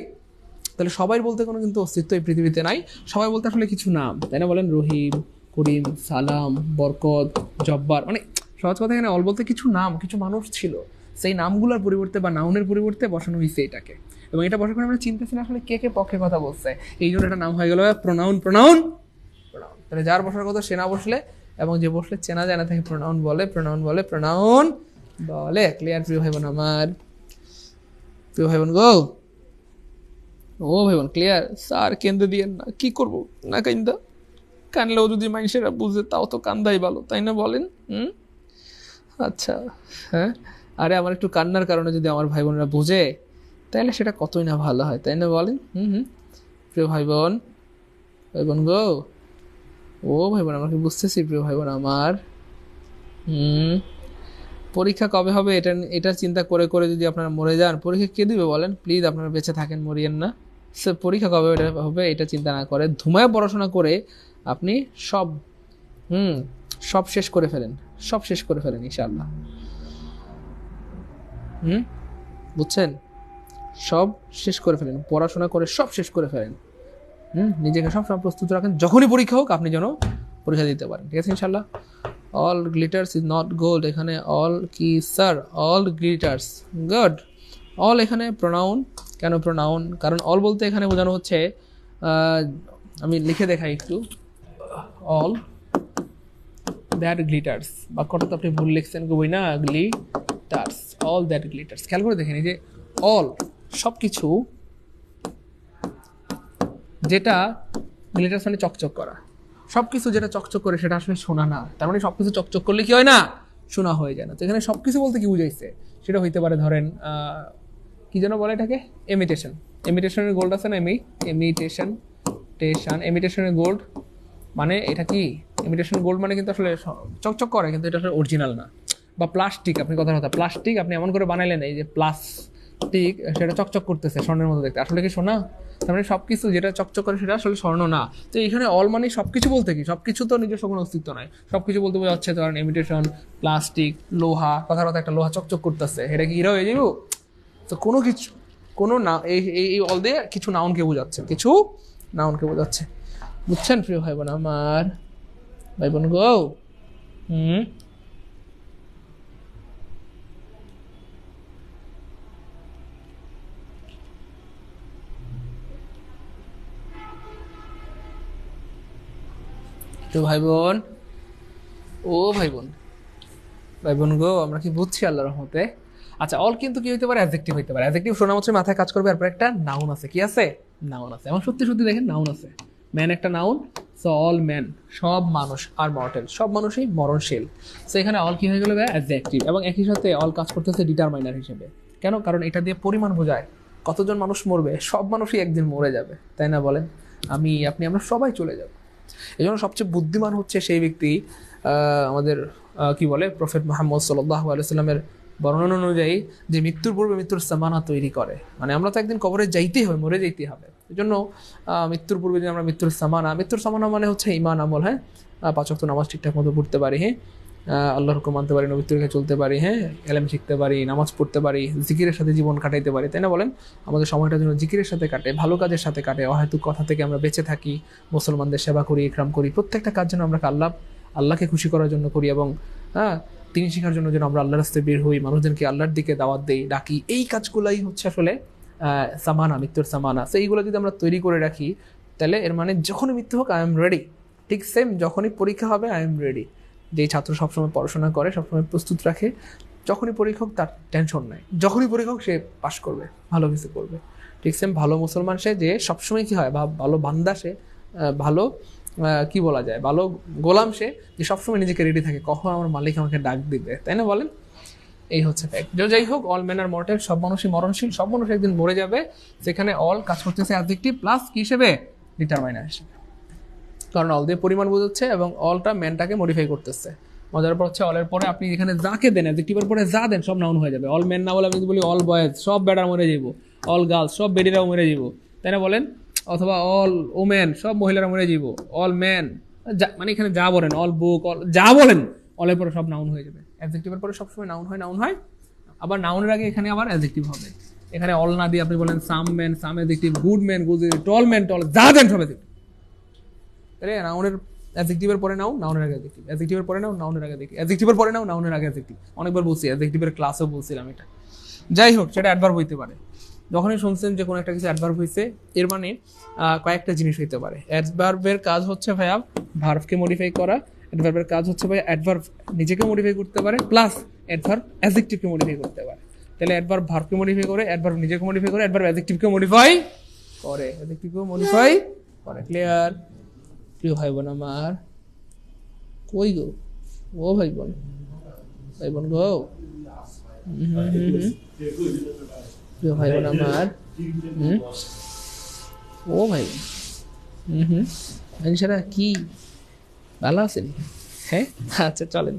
তাহলে সবাই বলতে কোনো কিন্তু অস্তিত্ব এই পৃথিবীতে নাই। সবাই বলতে আসলে কিছু নাম, তাই না বলেন? রহিম, করিম, সালাম, বরকত, জব্বার, মানে সহজ কথা এখানে অল বলতে কিছু নাম, কিছু মানুষ ছিল, সেই নামগুলোর পরিবর্তে বা নাউনের পরিবর্তে বসানো হয়েছে এটাকে, এবং এটা বসার কারণে আমরা চিন্তাছি না আসলে কে কে পক্ষে কথা বলছে, এই জন্য একটা নাম হয়ে গেল প্রোনাউন। প্রোনাউন প্রোনাউন, তাহলে যার বসার কথা সে না বসলে, এবং যে বসলে চেনা জানা থাকে প্রোনাউন বলে, প্রোনাউন বলে, প্রোনাউন বলে। ক্লিয়ার প্রিয় ভাই বোন আমার? প্রিয় ভাই বোন গো, ও ভাই বোন ক্লিয়ার? স্যার কেন্দ্রে দিয়ে না, কি করবো না কান্দা, কানলেও যদি মানুষেরা বুঝে তাও তো কান্দাই ভালো, তাই না বলেন? আচ্ছা, হ্যাঁ, আরে আমার একটু কান্নার কারণে যদি আমার ভাই বোনরা বুঝে তাহলে সেটা কতই না ভালো হয়, তাই না বলেন? প্রিয় ভাই বোন, ভাই বোন গো, ও ভাই বোন আমাকে বুঝতেছি প্রিয় ভাই বোন আমার। পরীক্ষা কবে হবে এটা এটা চিন্তা করে করে যদি আপনারা মরে যান, পরীক্ষা কে দিবে বলেন? প্লিজ আপনারা বেঁচে থাকেন, মরিয়েন না। সে পরীক্ষা কবে হবে এটা চিন্তা না করে ধুমায় পড়াশোনা করে আপনি সব সব শেষ করে ফেলেন, সব শেষ করে ফেলেন ইনশাআল্লাহ। বুঝছেন? সব শেষ করে ফেলেন, পড়াশোনা করে সব শেষ করে ফেলেন। নিজেকে সবসময় প্রস্তুত রাখেন, যখনই পরীক্ষা হোক আপনি যেন পরীক্ষা দিতে পারেন, ঠিক আছে ইনশাআল্লাহ। All glitters is not gold, এখানে অল কি sir? All glitters, good. All এখানে প্রোনাউন, কেন প্রোনাউন? কারণ অল বলতে এখানে বোঝানো হচ্ছে, আমি লিখে দেখাই একটু, অল দ্যাট গ্লিটার্স, বাক্যটা তো আপনি ভুল লিখছেন কবই না, গ্লিটার্স, অল দ্যাট গ্লিটার্স। খেয়াল করে দেখেন এই যে অল, সব কিছু যেটা গ্লিটার্স মানে চকচক করা, সব কিছু যেটা চকচক করে সেটা আসলে সোনা না, তার মানে সব কিছু চকচক করলে কি হয় না? সোনা হয়ে যায় না। তো এখানে সব কিছু বলতে কি বুঝাইছে? সেটা হইতে পারে ধরেন কি যেন বলে এটাকে, ইমিটেশন, ইমিটেশনের গোল্ড আছে না, ইমিটেশন, ইমিটেশনের গোল্ড মানে এটা কি? ইমিটেশন গোল্ড মানে কিন্তু আসলে চকচক করে কিন্তু এটা আসলে অরিজিনাল না। বা প্লাস্টিক, আপনি কথা প্লাস্টিক আপনি এমন করে বানাইলেন এই যে প্লাস্টিক, সেটা চকচক করতেছে স্বর্ণের মতো দেখতে, আসলে কি সোনা? তার মানে সবকিছু যেটা চকচক করে সেটা আসলে স্বর্ণ না। তো এখানে অল মানে সবকিছু বলতে কি, সবকিছু তো নিজস্ব কোনো অস্তিত্ব নাই, সবকিছু বলতে বোঝা যাচ্ছে ধরেন ইমিটেশন, প্লাস্টিক, লোহা, কথার কথা একটা লোহা চকচক করতেছে, এটা কি হীরা হয়ে যাবো? তো কোনো কিছু, কোনো না, এই অল দিয়ে কিছু নাউনকে বোঝাচ্ছে, কিছু নাউনকে বোঝাচ্ছে। বুঝছেন প্রিয় ভাই বোন আমার? ভাই বোন গো, তো ভাই বোন, ও ভাই বোন, ভাই বোন গো, আমরা কি বুঝছি আল্লাহর রহমতে? আচ্ছা, অল কিন্তু কি হইতে পারে? অ্যাডজেক্টিভ হইতে পারে। অ্যাডজেক্টিভ শোনা মাত্রই মাথায় কাজ করবে, এরপর একটা নাউন আছে, কি আছে? নাউন আছে, এবং সত্যি সত্যি দেখেন নাউন আছে, ম্যান একটা নাউন। সো অল ম্যান, সব মানুষ আর মর্টেল, সব মানুষই মরণশীল। সো এখানে অল কি হয়ে গেল? অ্যাডজেক্টিভ, এবং একই সাথে অল কাজ করতেছে ডিটারমাইনার হিসেবে। কেন? কারণ এটা দিয়ে পরিমাণ বোঝায়, কতজন মানুষ মরবে, সব মানুষই একদিন মরে যাবে, তাই না বলেন? আমি, আপনি, আমরা সবাই চলে যাব। এই জন্য সবচেয়ে বুদ্ধিমান হচ্ছে সেই ব্যক্তি, আমাদের কি বলে, প্রফেট মুহাম্মদ সাল্লাল্লাহু আলাইহি সাল্লামের বর্ণনা অনুযায়ী, যে মৃত্যুর পূর্বে মৃত্যুর সামানা তৈরি করে। মানে আমরা তো একদিন কবরে যাইতেই হবে, মরে যাইতেই হবে। এই জন্য মৃত্যুর পূর্বে যদি আমরা মৃত্যুর সামানা মানে হচ্ছে ইমান আমল, হ্যাঁ, 5 ওয়াক্ত নামাজ ঠিকঠাক মতো পড়তে পারি, হ্যাঁ, আল্লাহর হুকুম মানতে পারি, নবীর তরিকায় চলতে পারি, হ্যাঁ, ইলম শিখতে পারি, নামাজ পড়তে পারি, জিকিরের সাথে জীবন কাটাইতে পারি, তাই না বলেন? আমাদের সময়টা যেন জিকিরের সাথে কাটে, ভালো কাজের সাথে কাটে, অহেতুক কথা থেকে আমরা বেঁচে থাকি, মুসলমানদের সেবা করি, ইকরাম করি, প্রত্যেকটা কাজ যেন আমরা আল্লাহকে খুশি করার জন্য করি, এবং তিনি শেখার জন্য যেন আমরা আল্লাহর রাস্তায় বের হই, মানুষজনকে আল্লাহর দিকে দাওয়াত দেই, ডাকি। এই কাজগুলাই হচ্ছে আসলে সামানা, মৃত্যুর সামানা। তো এইগুলো যদি আমরা তৈরি করে রাখি, তাহলে এর মানে যখনই মৃত্যু হোক আই এম রেডি। ঠিক সেম যখনই পরীক্ষা হবে আই এম রেডি। যেই ছাত্র সবসময় পড়াশোনা করে, সবসময় প্রস্তুত রাখে, যখনই পরীক্ষা হোক তার টেনশন নাই, যখনই পরীক্ষা হোক সে পাশ করবে, ভালো কিছু করবে। ঠিক সেম ভালো মুসলমান সে, যে সবসময় কি হয়, বা ভালো বান্দা সে, ভালো কি বলা যায়, ভালো গোলাম সে, যে সবসময় নিজেকে রেডি থাকে, কখন আমার মালিক আমাকে ডাক দিবে, তাই না বলেন? এই হচ্ছে ফ্যাক্ট। যাই হোক, অল ম্যান আর মর্টেল, সব মানুষই মরণশীল, সব মানুষ একদিন মরে যাবে। সেখানে অল কাজ করতেছে অ্যাডজেক্টিভ প্লাস কি হিসেবে? ডিটারমাইনার হিসেবে। কারণ অল দিয়ে পরিমাণ বোঝাচ্ছে এবং অলটা ম্যানটাকে মডিফাই করতেছে। মজার পর হচ্ছে অলের পরে আপনি এখানে যাকে দেন, অ্যাডজেক্টিভের পরে যা দেন সব নাউন হয়ে যাবে। অল ম্যান না বলে আমি যদি বলি অল বয়েজ, সব বেটার মরে যাবো। অল গার্লস, সব বেডিরাও মরে যাবো, তাই না বলেন? অথবা অল ওমেন, সব মহিলারা মরে যাবো। অল ম্যান, মানে এখানে যা বলেন, অল বুক, অল যা বলেন অলের পরে সব নাউন হয়ে যাবে। অ্যাডজেক্টিভের পরে সবসময় নাউন হয়। আবার নাউনের আগে এখানে আবার অ্যাডজেক্টিভ হবে। এখানে অল না দিয়ে আপনি বলেন সাম ম্যান, সাম adjective, good man, good, tall man, টল, যা দেন সব অ্যাডজেক্টিভ। তাহলে নাউনের অ্যাডজেক্টিভের পরে নাউন, নাউনের আগে অ্যাডজেক্টিভ, অ্যাডজেক্টিভের পরে নাউন, নাউনের আগে অ্যাডজেক্টিভ, অ্যাডজেক্টিভের পরে নাউন, নাউনের আগে অ্যাডজেক্টিভ। অনেকবার বলছি, অ্যাডজেক্টিভের ক্লাসেও বলছিলাম এটা। যাই হোক, সেটা অ্যাডভার্ব হইতে পারে। যখনই শুনছেন যে কোনো একটা কিছু অ্যাডভার্ব হয়েছে, এর মানে কয়েকটা জিনিস হইতে পারে। অ্যাডভার্বের কাজ হচ্ছে ভাইয়া ভার্বকে মডিফাই করা। অ্যাডভার্বের কাজ হচ্ছে ভাইয়া অ্যাডভার্ব নিজেকে মডিফাই করতে পারে, প্লাস অ্যাডভার্ব অ্যাডজেক্টিভকে মডিফাই করতে পারে। তাহলে অ্যাডভার্ব ভার্বকে মডিফাই করে, অ্যাডভার্ব নিজেকে মডিফাই করে, অ্যাডভার্ব অ্যাডজেক্টিভকে মডিফাই করে, অ্যাডজেক্টিভকে মডিফাই করে। ক্লিয়ার? প্রিয় ভাই বোন আমার, কই গো ও ভাই বোন, ভাই বোন গো, প্রিয় ভাই বোন আমার, ও ভাই বোন, মানুষেরা কি ভালো আছেন? হ্যাঁ, আচ্ছা চলেন।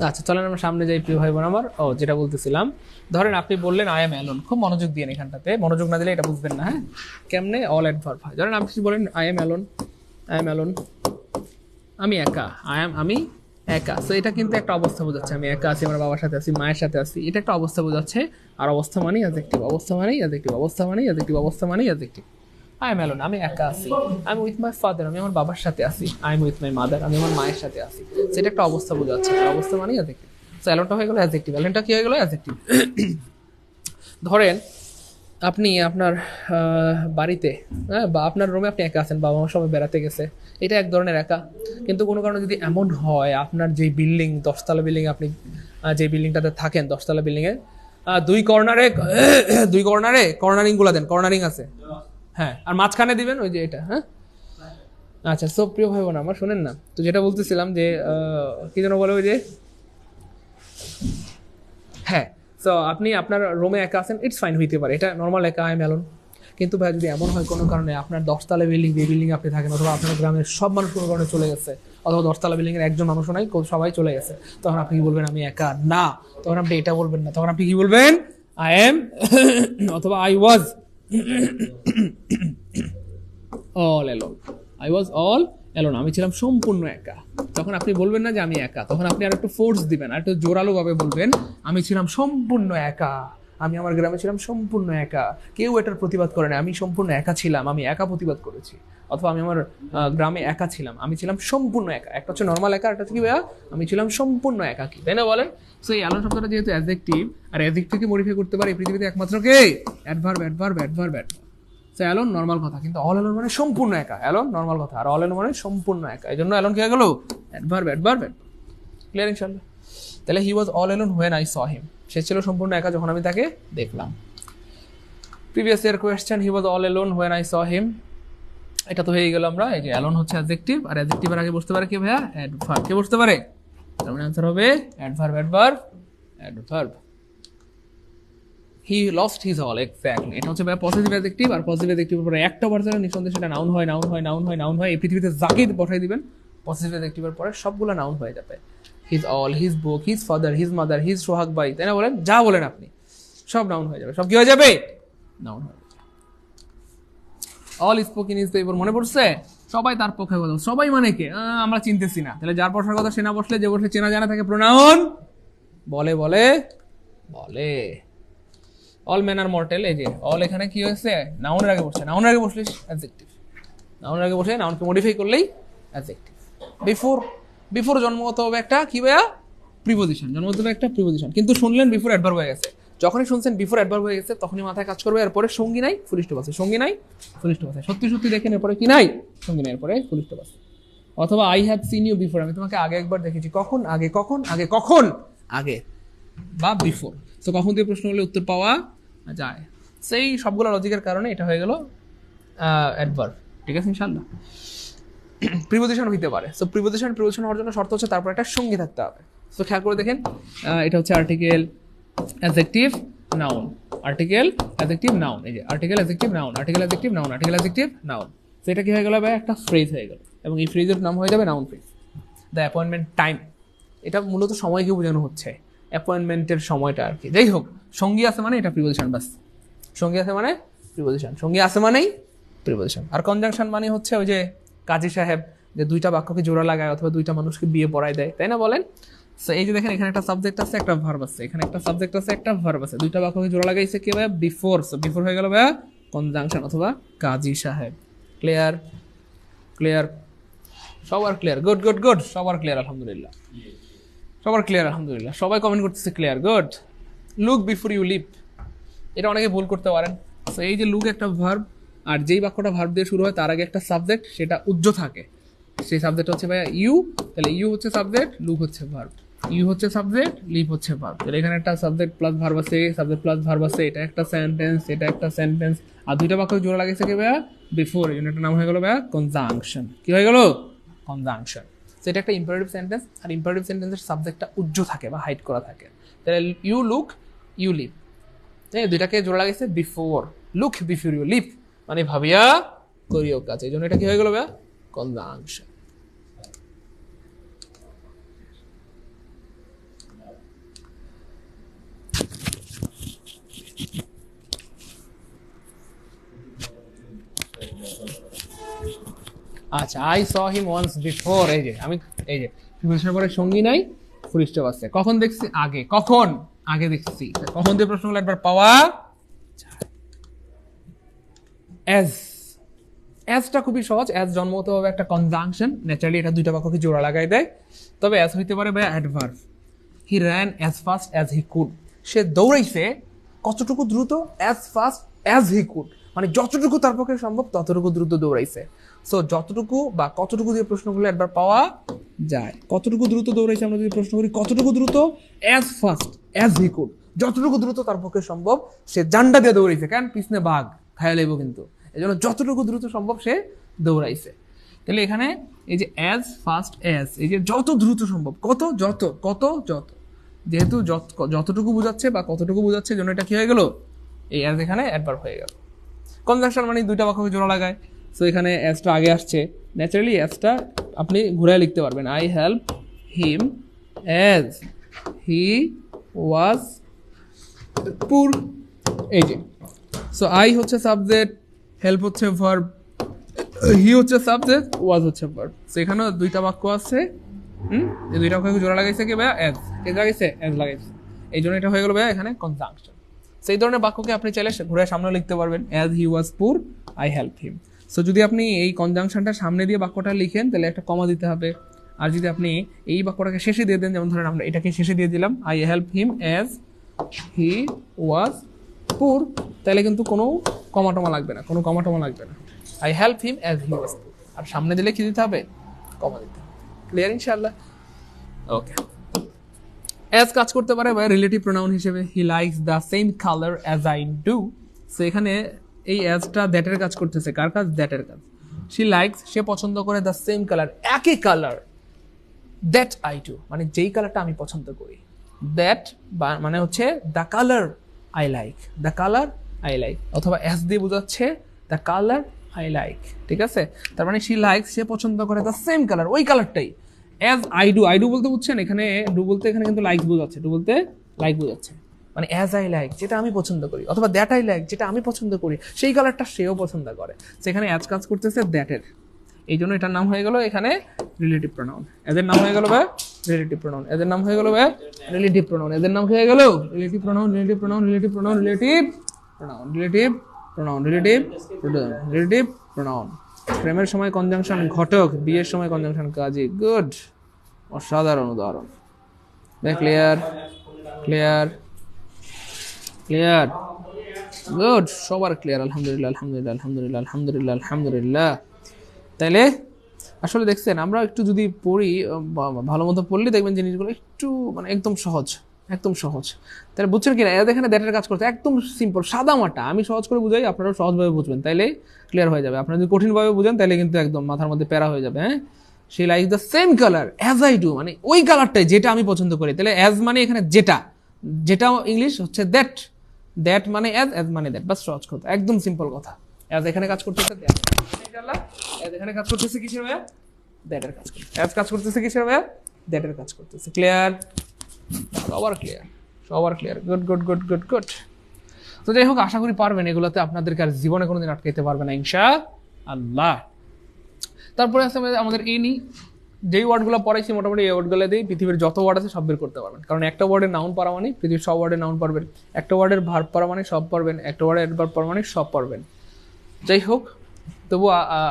আচ্ছা চলেন আমরা সামনে যাই প্রিয় ভাই বোন আমার। যেটা বলতেছিলাম, ধরেন আপনি বললেন আই এম অ্যালোন। খুব মনোযোগ দিয়ে এখানটাতে, মনোযোগ না দিলে এটা বুঝবেন না। হ্যাঁ, কেমনে অল অ্যাডভার্ব হয়। ধরেন আপনি বলেন I am alone, I am alone, আমি একা, আমি একা। সো এটা কিন্তু একটা অবস্থা বোঝাচ্ছে, আমি একা আছি, আমার বাবার সাথে আছি, মায়ের সাথে আছি, এটা একটা অবস্থা বোঝাচ্ছে। আর অবস্থা মানেই অ্যাডজেক্টিভ, অবস্থা মানেই অ্যাডজেক্টিভ, অবস্থা মানেই অ্যাডজেক্টিভ, অবস্থা মানেই অ্যাডজেক্টিভ। আই এম অ্যালোন, আমি একা আছি। I am with my father, আমি আমার বাবার সাথে আছি। I am with my mother, আমি আমার মায়ের সাথে আছি। সেটা একটা অবস্থা বোঝাচ্ছে, অবস্থা মানেই অ্যাডজেক্টিভ। সো অ্যালোনটা হয়ে গেল অ্যাডজেক্টিভ, অ্যালোনটা কি হয়ে গেল? অ্যাডজেক্টিভ। ধরেন আপনি আপনার বাড়িতে, হ্যাঁ, বা আপনার রুমে আপনি একা আছেন, বাবা মা সবাই বেড়াতে গেছে, এটা এক ধরনের একা। কিন্তু কোনো কারণে যদি এমন হয় আপনার যে বিল্ডিং, 10তলা বিল্ডিং, আপনি যে বিল্ডিংটাতে থাকেন 10তলা বিল্ডিংয়ে দুই কর্নারে কর্নারিং গুলা দেন, কর্নারিং আছে, হ্যাঁ, আর মাঝখানে দিবেন ওই যে এটা। হ্যাঁ, আচ্ছা। সো প্রিয় ভাই বোন আমার, শোনেন না, তো যেটা বলতেছিলাম যে কি যেন বলে ওই যে, হ্যাঁ, সো আপনি আপনার রুমে একা আছেন, ইটস ফাইন, হইতে পারে, এটা নর্মাল একা, আই এম অ্যালোন। কিন্তু ভাই যদি এমন হয় কোনো কারণে আপনার 10তলা বিল্ডিং, যে বিল্ডিং আপনি থাকেন, অথবা আপনার গ্রামের সব মানুষ কোনো কারণে চলে গেছে, অথবা 10তলা বিল্ডিং এর একজন মানুষও নাই, সবাই চলে গেছে, তখন আপনি কি বলবেন? আমি একা না। তখন আপনি এটা বলবেন না, তখন আপনি কি বলবেন? আই এম অথবা I was all alone, I was all alone, আমি ছিলাম সম্পূর্ণ একা। তখন আপনি বলবেন না যে আমি একা, তখন আপনি আর একটু ফোর্স দিবেন, আর একটু জোরালো ভাবে বলবেন, আমি ছিলাম সম্পূর্ণ একা, আমি আমার গ্রামে ছিলাম সম্পূর্ণ একা, কেউ এটার প্রতিবাদ করে না, আমি সম্পূর্ণ একা ছিলাম, আমি একা প্রতিবাদ করেছি। অথবা আমি আমার গ্রামে একা ছিলাম, আমি ছিলাম সম্পূর্ণ একা। একটা হচ্ছে নর্মাল একা, একটা হচ্ছে কি ভাইয়া, আমি ছিলাম সম্পূর্ণ একা, কি তাই না বলেন? সো এই অ্যালোন শব্দটা যেহেতু অ্যাডজেক্টিভ, আর অ্যাডজেক্টিভকে মডিফাই করতে পারে এই পৃথিবীতে একমাত্র কে? Adverb, adverb, adverb, adverb. So alone normal কথা, কিন্তু অল অ্যালোন মানে সম্পূর্ণ একা। অ্যালোন নর্মাল কথা, আর অল অ্যালোন মানে সম্পূর্ণ একা। এই জন্য অ্যালোন কি হয়ে গেল? Adverb, adverb, adverb. ক্লিয়ার ইনশাআল্লাহ? তাহলে he was all alone when I saw him, সে ছিল সম্পূর্ণ একা যখন আমি তাকে দেখলাম। Previous year question, he was all alone when I saw him, এটা তো হয়ে গেল। আমরা এই যে অ্যালোন হচ্ছে অ্যাডজেক্টিভ, আর অ্যাডজেক্টিভের আগে বসতে পারে কি ভাইয়া? অ্যাডভার্ব। কে বসতে পারে? তার মানে आंसर হবে adverb, adverb, adverb. He lost his all, exactly. এটা হচ্ছে ভাইয়া পজিটিভ অ্যাডজেক্টিভ, আর পজিটিভ অ্যাডজেক্টিভের পরে একটা বার্তা নিঃসন্দেহে সেটা নাউন হয়, নাউন হয়, নাউন হয়, নাউন হয়। এই পৃথিবীতে যাকে বসাই দিবেন পজিটিভ অ্যাডজেক্টিভের পরে সবগুলো নাউন হয়ে যাবে। His all, his book, his father, his mother, his Sohag ভাই, তাই না বলেন? যা বলেন আপনি সব নাউন হয়ে যাবে। সব কি হয়ে যাবে? নাউন হয়ে যাবে। অল স্পোকেন ইজ এবার মনে পড়ছে? সবাই তার পক্ষে কথা, সবাই মানে কে? আমরা চিনতেছি না। তাহলে যার বসার কথা সে না বসলে, যে বসলে চেনা জানা থাকে, প্রোনাউন বলে, বলে, বলে। অল ম্যান আর মর্টেল, এই যে অল এখানে কি হয়েছে? নাউনের আগে বসছে, নাউনের আগে বসলে অ্যাডজেক্টিভ, নাউনের আগে বসে নাউনকে মডিফাই করলেই অ্যাডজেক্টিভ। বিফোর জন্মগত হবে একটা কি ভাইয়া? প্রিপোজিশন, জন্মগত হবে একটা প্রিপোজিশন। কিন্তু শুনলেন বিফোর অ্যাডভার্ব হয়ে গেছে, যখনই শুনছেন বিফোর অ্যাডভার্ব হয়ে গেছে তখনই মাথায় কাজ করবে এরপরে সঙ্গী নাই, ফুল স্টপ আছে, সঙ্গী নাই, ফুল স্টপ আছে। সত্যি সত্যি দেখেন এরপরে কি নাই? সঙ্গী নাই, এরপরে ফুল স্টপ আছে। অথবা I have seen you before, আমি তোমাকে আগে একবার দেখেছি। কখন? আগে। কখন? আগে। কখন? আগে বা বিফোর। তো কখন দিয়ে প্রশ্ন হলে উত্তর পাওয়া যায়। সেই সবগুলো লজিকের কারণে এটা হয়ে গেল অ্যাডভার্ব। ঠিক আছে ইনশাআল্লাহ? প্রিপোজিশন হইতে পারে। সো প্রিপোজিশন হওয়ার জন্য শর্ত হচ্ছে তারপর একটা সঙ্গী থাকতে হবে। সো খেয়াল করে দেখেন, এটা হচ্ছে article, adjective, noun, article adjective noun. এই যে article adjective noun, article adjective noun, article adjective noun. তো এটা কি হয়ে গেল ভাই? একটা ফ্রেজ হয়ে গেল, এবং এই ফ্রেজের নাম হয়ে যাবে noun phrase. The appointment time, এটা মূলত সময়কে বোঝানো হচ্ছে, অ্যাপয়েন্টমেন্টের সময়টা আর কি। যাই হোক, সঙ্গী আছে মানে এটা প্রিপোজিশন, বাস। সঙ্গী আছে মানে প্রিপোজিশন, সঙ্গী আছে মানেই প্রিপোজিশন। আর কনজাংশন মানে হচ্ছে ওই যে কাজী সাহেব যে দুইটা বাক্যকে জোড়া লাগায় অথবা দুইটা মানুষকে বিয়ে পড়ায় দেয়, তাই না বলেন? সো এই যে দেখেন, এখানে একটা সাবজেক্ট আছে, একটা ভার্ব আছে, এখানে একটা সাবজেক্ট আছে, একটা ভার্ব আছে, দুইটা বাক্যকে জোড়া লাগাইছে কি ভাইয়া? বিফোর। সো বিফোর হয়ে গেল ভাইয়া কনজাংশন অথবা কাজী সাহেব। ক্লিয়ার? ক্লিয়ার? সবার ক্লিয়ার? গুড গুড গুড, সবার ক্লিয়ার আলহামদুলিল্লাহ, সবার ক্লিয়ার আলহামদুলিল্লাহ। সবাই কমেন্ট করতেছে clear, good. Look before you leave, এটা অনেকে ভুল করতে পারেন। সো এই যে লুক একটা ভার্ব, আর যেই বাক্যটা ভার্ব দিয়ে শুরু হয় তার আগে একটা সাবজেক্ট, সেটা উজ্জ্ব থাকে। সেই সাবজেক্ট হচ্ছে ভাইয়া ইউ, তাহলে ইউ হচ্ছে সাবজেক্ট, লুক হচ্ছে ভার্ব। ইউ হচ্ছে সাবজেক্ট, লিভ হচ্ছে ভার্ব। তাহলে এখানে একটা সাবজেক্ট প্লাস ভার্ব আছে, সাবজেক্ট প্লাস ভার্ব আছে, এটা একটা সেন্টেন্স, এটা একটা সেন্টেন্স, আর দুইটা বাক্য জোড়া লাগেছে কি ভাইয়া? বিফোর। এই জন্য একটা নাম হয়ে গেল ভাইয়া কনজাংশন। কি হয়ে গেল? কনজাংশন। তো এটা একটা ইম্পারেটিভ সেন্টেন্স, আর ইম্পারেটিভ সেন্টেন্সের সাবজেক্টটা উজ্জ্ব থাকে বা হাইড করা থাকে। তাহলে ইউ লুক, ইউ লিভ, এই দুইটাকে জোড়া লাগাইছে before. Look before you leave মানে ভাবিয়া করিও কাজ, এই জন্য এটা কি হয়ে গেল ভাইয়া? কনজাংশন। আচ্ছা, I saw him once before, এই যে আমি, এই যে প্রিপোজিশনের পরে সঙ্গী নাই, ফুল স্টপ আছে। কখন দেখছি? আগে। কখন? আগে দেখছি। কখন দিয়ে প্রশ্নগুলো একবার পাওয়া যায়। অ্যাজ, অ্যাজটা খুবই সহজ। অ্যাজ জন্মগতভাবে একটা কনজাংশন, ন্যাচারালি এটা দুইটা বাক্যকে জোড়া লাগাই দেয়। তবে অ্যাজ হইতে পারে ভাই adverb. He ran as fast as he could, সে দৌড়াইছে কতটুকু দ্রুত? As fast as he could, মানে যতটুকু তার পক্ষে সম্ভব ততটুকু দ্রুত দৌড়াইছে। সো যতটুকু বা কতটুকু দিয়ে প্রশ্ন করলে একবার পাওয়া যায়। কতটুকু দ্রুত দৌড়াইছে আমরা যদি প্রশ্ন করি, কতটুকু দ্রুত? As fast as he could, যতটুকু দ্রুত তার পক্ষে সম্ভব সে জান্ডা দিয়ে দৌড়াইছে। কেন? পিছনে বাঘ খায়া লেবো, কিন্তু এই জন্য যতটুকু দ্রুত সম্ভব সে দৌড়াইছে। তাহলে এখানে এই যে অ্যাজ ফাস্ট অ্যাজ, এই যে যত দ্রুত সম্ভব, কত? যত, কত? যত। যেহেতু যতটুকু বোঝাচ্ছে বা কতটুকু বোঝাচ্ছে, জন্য এটা কি হয়ে গেল? এই অ্যাজ এখানে অ্যাডভার্ব হয়ে গেল। কনজাংশন মানে দুইটা বাক্যকে জোড়া লাগায়। সো এখানে অ্যাজটা আগে আসছে, ন্যাচারালি অ্যাজটা আপনি ঘুরায় লিখতে পারবেন। I help him as he was poor, এই যে। সো আই হচ্ছে সাবজেক্ট, হেল্প হচ্ছে ভার্ব, হি হচ্ছে সাবজেক্ট, ওয়াজ হচ্ছে ভার্ব। সো এখানেও দুইটা বাক্য আছে, এই দুইটা বাক্যকে জোড়া লাগাইছে কি ভাইয়া? অ্যাজ। কে লাগাইছে? অ্যাজ লাগাইছে। এই জন্য এটা হয়ে গেল ভাইয়া এখানে কনজাংশন। সেই ধরনের বাক্যকে আপনি চাইলে ঘুরে সামনে লিখতে পারবেন, অ্যাজ হি ওয়াজ পুর আই হেল্প হিম। সো যদি আপনি এই কনজাংশনটা সামনে দিয়ে বাক্যটা লিখেন তাহলে একটা কমা দিতে হবে। আর যদি আপনি এই বাক্যটাকে শেষে দিয়ে দেন, যেমন ধরেন আমরা এটাকে শেষে দিয়ে দিলাম, I help him as he was poor, তাহলে কিন্তু কোনো কমাটমা লাগবে না, কোনো কমাটমা লাগবে না। I help him as he was poor, আর সামনে দিলে কি দিতে হবে? কমা দিতে হবে। ক্লিয়ার ইনশাআল্লাহ? ওকে। অ্যাজ কাজ করতে পারে বা রিলেটিভ প্রোনাউন হিসেবে। He likes the same colour as I do. So এখানে এই অ্যাজটা দ্যাটের কাজ করতেছে। কার কাজ? দ্যাটের কাজ। শি লাইকস, সে পছন্দ করে, দ্য সেম কালার, একই কালার, দ্যাট আই ডু, মানে যেই কালারটা আমি পছন্দ করি। দ্যাট মানে হচ্ছে the colour I like, the colour I like, অথবা অ্যাজ দিয়ে বোঝাচ্ছে দ্য কালার আই লাইক। ঠিক আছে? তার মানে শি লাইকস, সে পছন্দ করে, দ্য সেম কালার, ওই কালারটাই, as I do. I do বলতে বুঝছেন এখানে, ডু বলতে এখানে কিন্তু লাইক বোঝাচ্ছে, ডু বলতে লাইক বোঝাচ্ছে, মানে অ্যাজ আই লাইক, যেটা আমি পছন্দ করি, অথবা দ্যাট আই লাইক, যেটা আমি পছন্দ করি, সেই কালারটা সেও পছন্দ করে। সেখানে অ্যাজ কাজ করতেছে দ্যাটের, এই জন্য এটার নাম হয়ে গেল এখানে রিলেটিভ প্রোনাউন। এদের নাম হয়ে গেল ভাই রিলেটিভ প্রোনাউন, এদের নাম হয়ে গেল ভাই রিলেটিভ প্রোনাউন, এদের নাম হয়ে গেল relative pronoun, relative pronoun, relative pronoun, relative pronoun, relative pronoun, relative pronoun, relative pronoun. প্রেমের সময় কনজাংশন ঘটক, বিয়ের সময় কনজাংশন কাজী। গুড, অসাধারণ উদাহরণ। ক্লিয়ার? ক্লিয়ার? ক্লিয়ার? গুড, সবার ক্লিয়ার আলহামদুলিল্লাহ, আলহামদুলিল্লাহ, আলহামদুলিল্লাহ, আলহামদুলিল্লাহ, আলহামদুলিল্লাহ। তাইলে আসলে দেখছেন, আমরা একটু যদি পড়ি, ভালো মতো পড়লে দেখবেন জিনিসগুলো একটু মানে একদম সহজ, একদম সহজ। তাহলে বুঝছেন কিনা? এখানে দ্যাটের কাজ করতে একদম সিম্পল, সাদা মাটা। আমি সহজ করে বুঝাই, আপনারাও সহজভাবে বুঝবেন, তাইলে ক্লিয়ার হয়ে যাবে। আপনারা যদি কঠিনভাবে বুঝেন তাহলে কিন্তু একদম মাথার মধ্যে প্যারা হয়ে যাবে। হ্যাঁ, she like the same colour as I do, মানে ওই কালারটাই যেটা আমি পছন্দ করি। তাহলে অ্যাজ মানে এখানে যেটা, যেটা ইংলিশ হচ্ছে দ্যাট, দ্যাট মানে অ্যাজ মানে দ্যাট, বাস সহজ কথা, একদম সিম্পল কথা। অ্যাজ এখানে কাজ করতেছে দ্যাট, ইনশাআল্লাহ অ্যাজ এখানে কাজ করতেছে কিসের ভাইয়া? দ্যাটের কাজ করতেছে। অ্যাজ কাজ করতেছে কিসের ভাইয়া? দ্যাটের কাজ করতেছে। ক্লিয়ার? সবার ক্লিয়ার, সবার clear. Good good good good good. তো যাই হোক, আশা করি পারবেন, এগুলোতে আপনাদেরকে আর জীবনে কোনোদিন আটকাইতে পারবে না ইনশাআল্লাহ। তারপরে আছে আমাদের এনি, যেই ওয়ার্ডগুলো পড়াইছি মোটামুটি এই ওয়ার্ডগুলো দিয়ে পৃথিবীর যত ওয়ার্ড আছে সব বের করতে পারবেন, কারণ একটা ওয়ার্ডের নাউন পড়া মানে পৃথিবীর সব ওয়ার্ডের নাউন পারবেন, একটা ওয়ার্ডের ভার্ব পড়া মানে সব পারবেন, একটা ওয়ার্ডের অ্যাডভার্ব পড়া মানে সব পারবেন। যাই হোক, তবু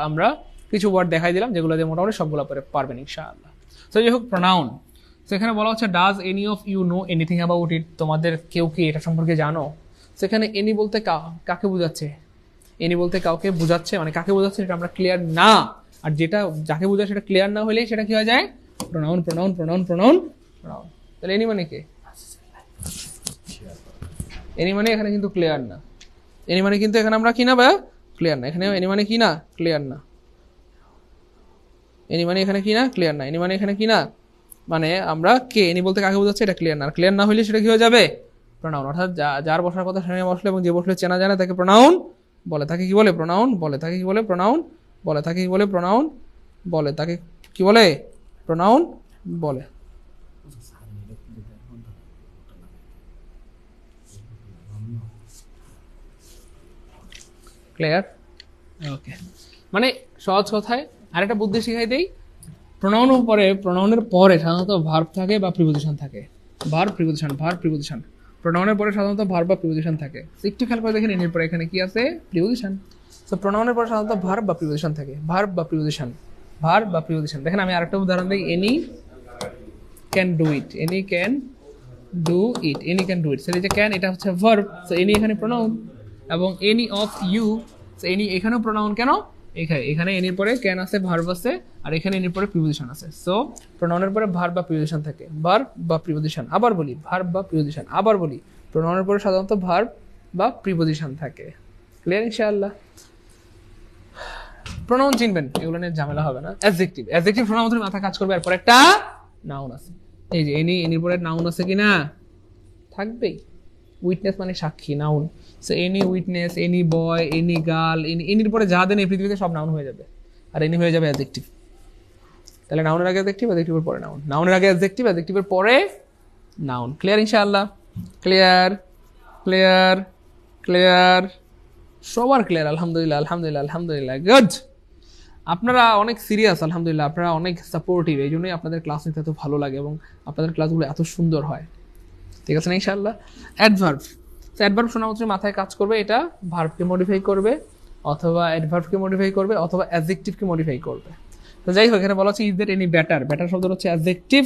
আমরা কিছু ওয়ার্ড দেখাই দিলাম যেগুলো দিয়ে মোটামুটি সবগুলো পারবেন ইনশাআল্লাহ। তো যাই হোক, প্রোনাউন। সেখানে বলা হচ্ছে does any of you know anything about it, তোমাদের কেউ কি এটা সম্পর্কে জানো? সেখানে এনি বলতে কাকে বোঝাচ্ছে? এনি বলতে কাউকে বোঝাচ্ছে, মানে কাকে বোঝাচ্ছে সেটা আমরা ক্লিয়ার না, আর যেটা যাকে বোঝায় সেটা ক্লিয়ার না হলেই সেটা কি হয়ে যায়? Pronoun pronoun pronoun pronoun pronoun. তাহলে এনি মানে কে? এনি মানে এখানে কিন্তু ক্লিয়ার না, এনি মানে কিন্তু এখানে আমরা কি না ভাইয়া? ক্লিয়ার না। এখানে এনি মানে কি না? ক্লিয়ার না। এনি মানে এখানে কি না? ক্লিয়ার না। এনি মানে এখানে কি না? মানে আমরা কে, এনি বলতে কাকে বোঝাচ্ছে এটা ক্লিয়ার না, আর ক্লিয়ার না হলে সেটা কি হয়ে যাবে? প্রোনাউন। অর্থাৎ যার বসার কথা সেখানে বসলে এবং যে বসলে চেনা যায় না তাকে প্রোনাউন বলে। তাকে কি বলে? প্রোনাউন বলে। তাকে কি বলে? প্রোনাউন বলে। তাকে কি বলে? প্রোনাউন বলে। তাকে কি বলে? প্রোনাউন বলে। ক্লিয়ার? ওকে। মানে সহজ কথায় আরেকটা বুদ্ধি শিখাই দেই, প্রোনাউনের পরে সাধারণত ভার্ব থাকে বা প্রিপোজিশন থাকে। Verb preposition, verb preposition. প্রোনাউনের পরে সাধারণত ভার্ব বা প্রিপোজিশন থাকে। একটু খেয়াল করে দেখেন এর পরে এখানে কি আছে? প্রিপোজিশন। সো প্রোনাউনের পরে সাধারণত ভার্ব বা প্রিপোজিশন থাকে। ভার্ব বা প্রিপোজিশন, ভার্ব বা প্রিপোজিশন। দেখেন আমি আরেকটা উদাহরণ দিই, any can do it, any can do it, any can do it. So এই যে ক্যান, এটা হচ্ছে ভার্ব, সো এনি এখানে প্রোনাউন। এবং any of you, so any এখানেও প্রোনাউন। কেন? এখানে এনির পরে ক্যান আছে, ভার্ব আছে, আর এখানে এনির পরে প্রিপোজিশন আছে। সো প্রোনাউনের পরে ভার্ব বা প্রিপোজিশন থাকে। ভার্ব বা প্রিপোজিশন, আবার বলি ভার্ব বা প্রিপোজিশন, আবার বলি প্রোনাউনের পরে সাধারণত ভার্ব বা প্রিপোজিশন থাকে। ক্লিয়ার ইনশাআল্লাহ? প্রোনাউন চিনবেন, এগুলো নিয়ে ঝামেলা হবে না। অ্যাডজেক্টিভ, অ্যাডজেক্টিভ প্রোনাউন ধরে মাথা কাজ করবে, এরপর একটা নাউন আছে। এই যে এনি, এনির পরে নাউন আছে কি না? থাকবেই। উইটনেস মানে সাক্ষী, noun. So any witness, any boy, any girl, এনির পরে যা দেন এই পৃথিবীতে সব নাউন হয়ে যাবে, আর এনি হয়ে যাবে অ্যাডজেক্টিভ। তাহলে নাউনের আগে অ্যাডজেক্টিভ, অ্যাডজেক্টিভের পরে নাউন, নাউনের আগে অ্যাডজেক্টিভ, অ্যাডজেক্টিভের পরে নাউন। ক্লিয়ার ইনশাআল্লাহ? ক্লিয়ার? ক্লিয়ার? ক্লিয়ার? সবার ক্লিয়ার? আলহামদুলিল্লাহ, আলহামদুলিল্লাহ, আলহামদুলিল্লাহ। গুড। আপনারা অনেক সিরিয়াস, আলহামদুলিল্লাহ, আপনারা অনেক সাপোর্টিভ, এই জন্যই আপনাদের ক্লাস নিতে এত ভালো লাগে এবং আপনাদের ক্লাসগুলো এত সুন্দর হয়। ঠিক আছে না ইনশাআল্লাহ? অ্যাডভার্ব, অ্যাডভার্ব শোনা মাত্র মাথায় কাজ করবে, এটা ভার্বকে মডিফাই করবে, অথবা অ্যাডভার্বকে মডিফাই করবে, অথবা অ্যাডজেক্টিভকে মডিফাই করবে। তো যাই হোক, এখানে বলা হচ্ছে is that any better. Better শব্দ হচ্ছে অ্যাডজেক্টিভ।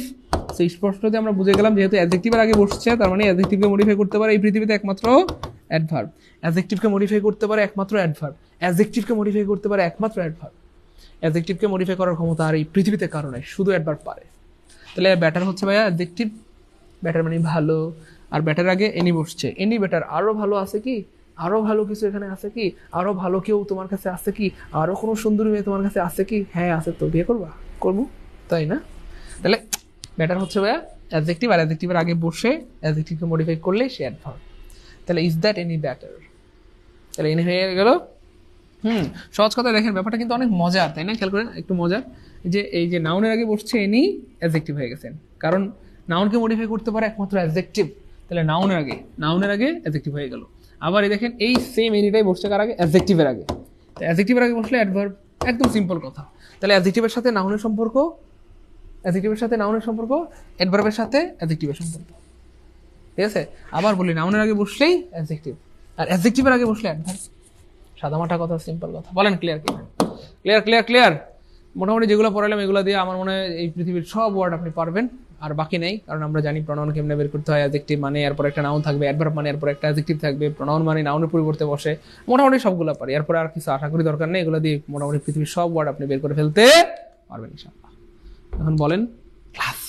সো স্পষ্টতে আমরা বুঝে গেলাম যেহেতু অ্যাডজেক্টিভের আগে বসছে, তার মানে অ্যাডজেক্টিভকে মডিফাই করতে পারে এই পৃথিবীতে একমাত্র অ্যাডভার্ব। অ্যাডজেক্টিভকে মডিফাই করতে পারে একমাত্র অ্যাডভার্ব। অ্যাডজেক্টিভকে মডিফাই করতে পারে একমাত্র অ্যাডভার্ব। অ্যাডজেক্টিভকে মডিফাই করার ক্ষমতা আর এই পৃথিবীতে কারো নাই, শুধু অ্যাডভার্ব পারে। তাহলে বেটার হচ্ছে ভাইয়া অ্যাডজেক্টিভ, বেটার মানে ভালো, আর বেটার আগে এনি বসছে, এনি বেটার। আরো ভালো আছে কি? আরো ভালো কিছু এখানে আছে কি? আরো ভালো কেউ তোমার কাছে আছে কি? আরো কোনো সুন্দরী মেয়ে তোমার কাছে আছে কি? হ্যাঁ আছে। তো বিয়ে করবা? করবো, তাই না? তাহলে বেটার হচ্ছে ভাইয়া অ্যাডজেক্টিভ, আর অ্যাডজেক্টিভের আগে বসে অ্যাডজেক্টিভকে মডিফাই করলে সে অ্যাডভার্ব। তাহলে ইজ দ্যাট এনি বেটার, তাহলে এনি হয়ে গেল। সহজ কথা। দেখেন ব্যাপারটা কিন্তু অনেক মজার, তাই না? খেয়াল করেন একটু মজার, যে এই যে নাউনের আগে বসছে এনি, অ্যাডজেক্টিভ হয়ে গেছেন, কারণ নাউনকে মডিফাই করতে পারে একমাত্র অ্যাডজেক্টিভ। তাহলে নাউনের আগে অ্যাডজেক্টিভ হয়ে গেল। আবার এই দেখেন এই সেম এনিটাই বসছে কার আগে? অ্যাডজেক্টিভের আগে। তো অ্যাডজেক্টিভের আগে বসলে অ্যাডভার্ব, একদম সিম্পল কথা। তাহলে অ্যাডজেক্টিভের সাথে নাউনের সম্পর্ক, অ্যাডজেক্টিভের সাথে নাউনের সম্পর্ক, অ্যাডভার্বের সাথে অ্যাডজেক্টিভের সম্পর্ক। ঠিক আছে? আবার বলি, নাউনের আগে বসলেই অ্যাডজেক্টিভ, আর অ্যাডজেক্টিভের আগে বসলে অ্যাডভার্ব। সাদামাটা কথা, সিম্পল কথা। বলেন ক্লিয়ার কি? Clear clear clear? মোটামুটি যেগুলো পড়ালাম এগুলো দিয়ে আমার মনে হয় এই পৃথিবীর সব ওয়ার্ড আপনি পারবেন, আর বাকি নেই। কারণ আমরা জানি প্রোনাউন কেমনে বের করতে হয়। অ্যাডজেক্টিভ মানে এরপর একটা নাউন থাকবে, অ্যাডভার্ব মানে এরপর একটা অ্যাডজেক্টিভ থাকবে, প্রোনাউন মানে নাউনের পরিবর্তে বসে। মোটামুটি সবগুলো পারি, এরপর আর কিছু আশা করি দরকার নেই। এগুলো দিয়ে মোটামুটি পৃথিবীর সব ওয়ার্ড আপনি বের করে ফেলতে পারবেন ইনশাআল্লাহ। এখন বলেন ক্লাস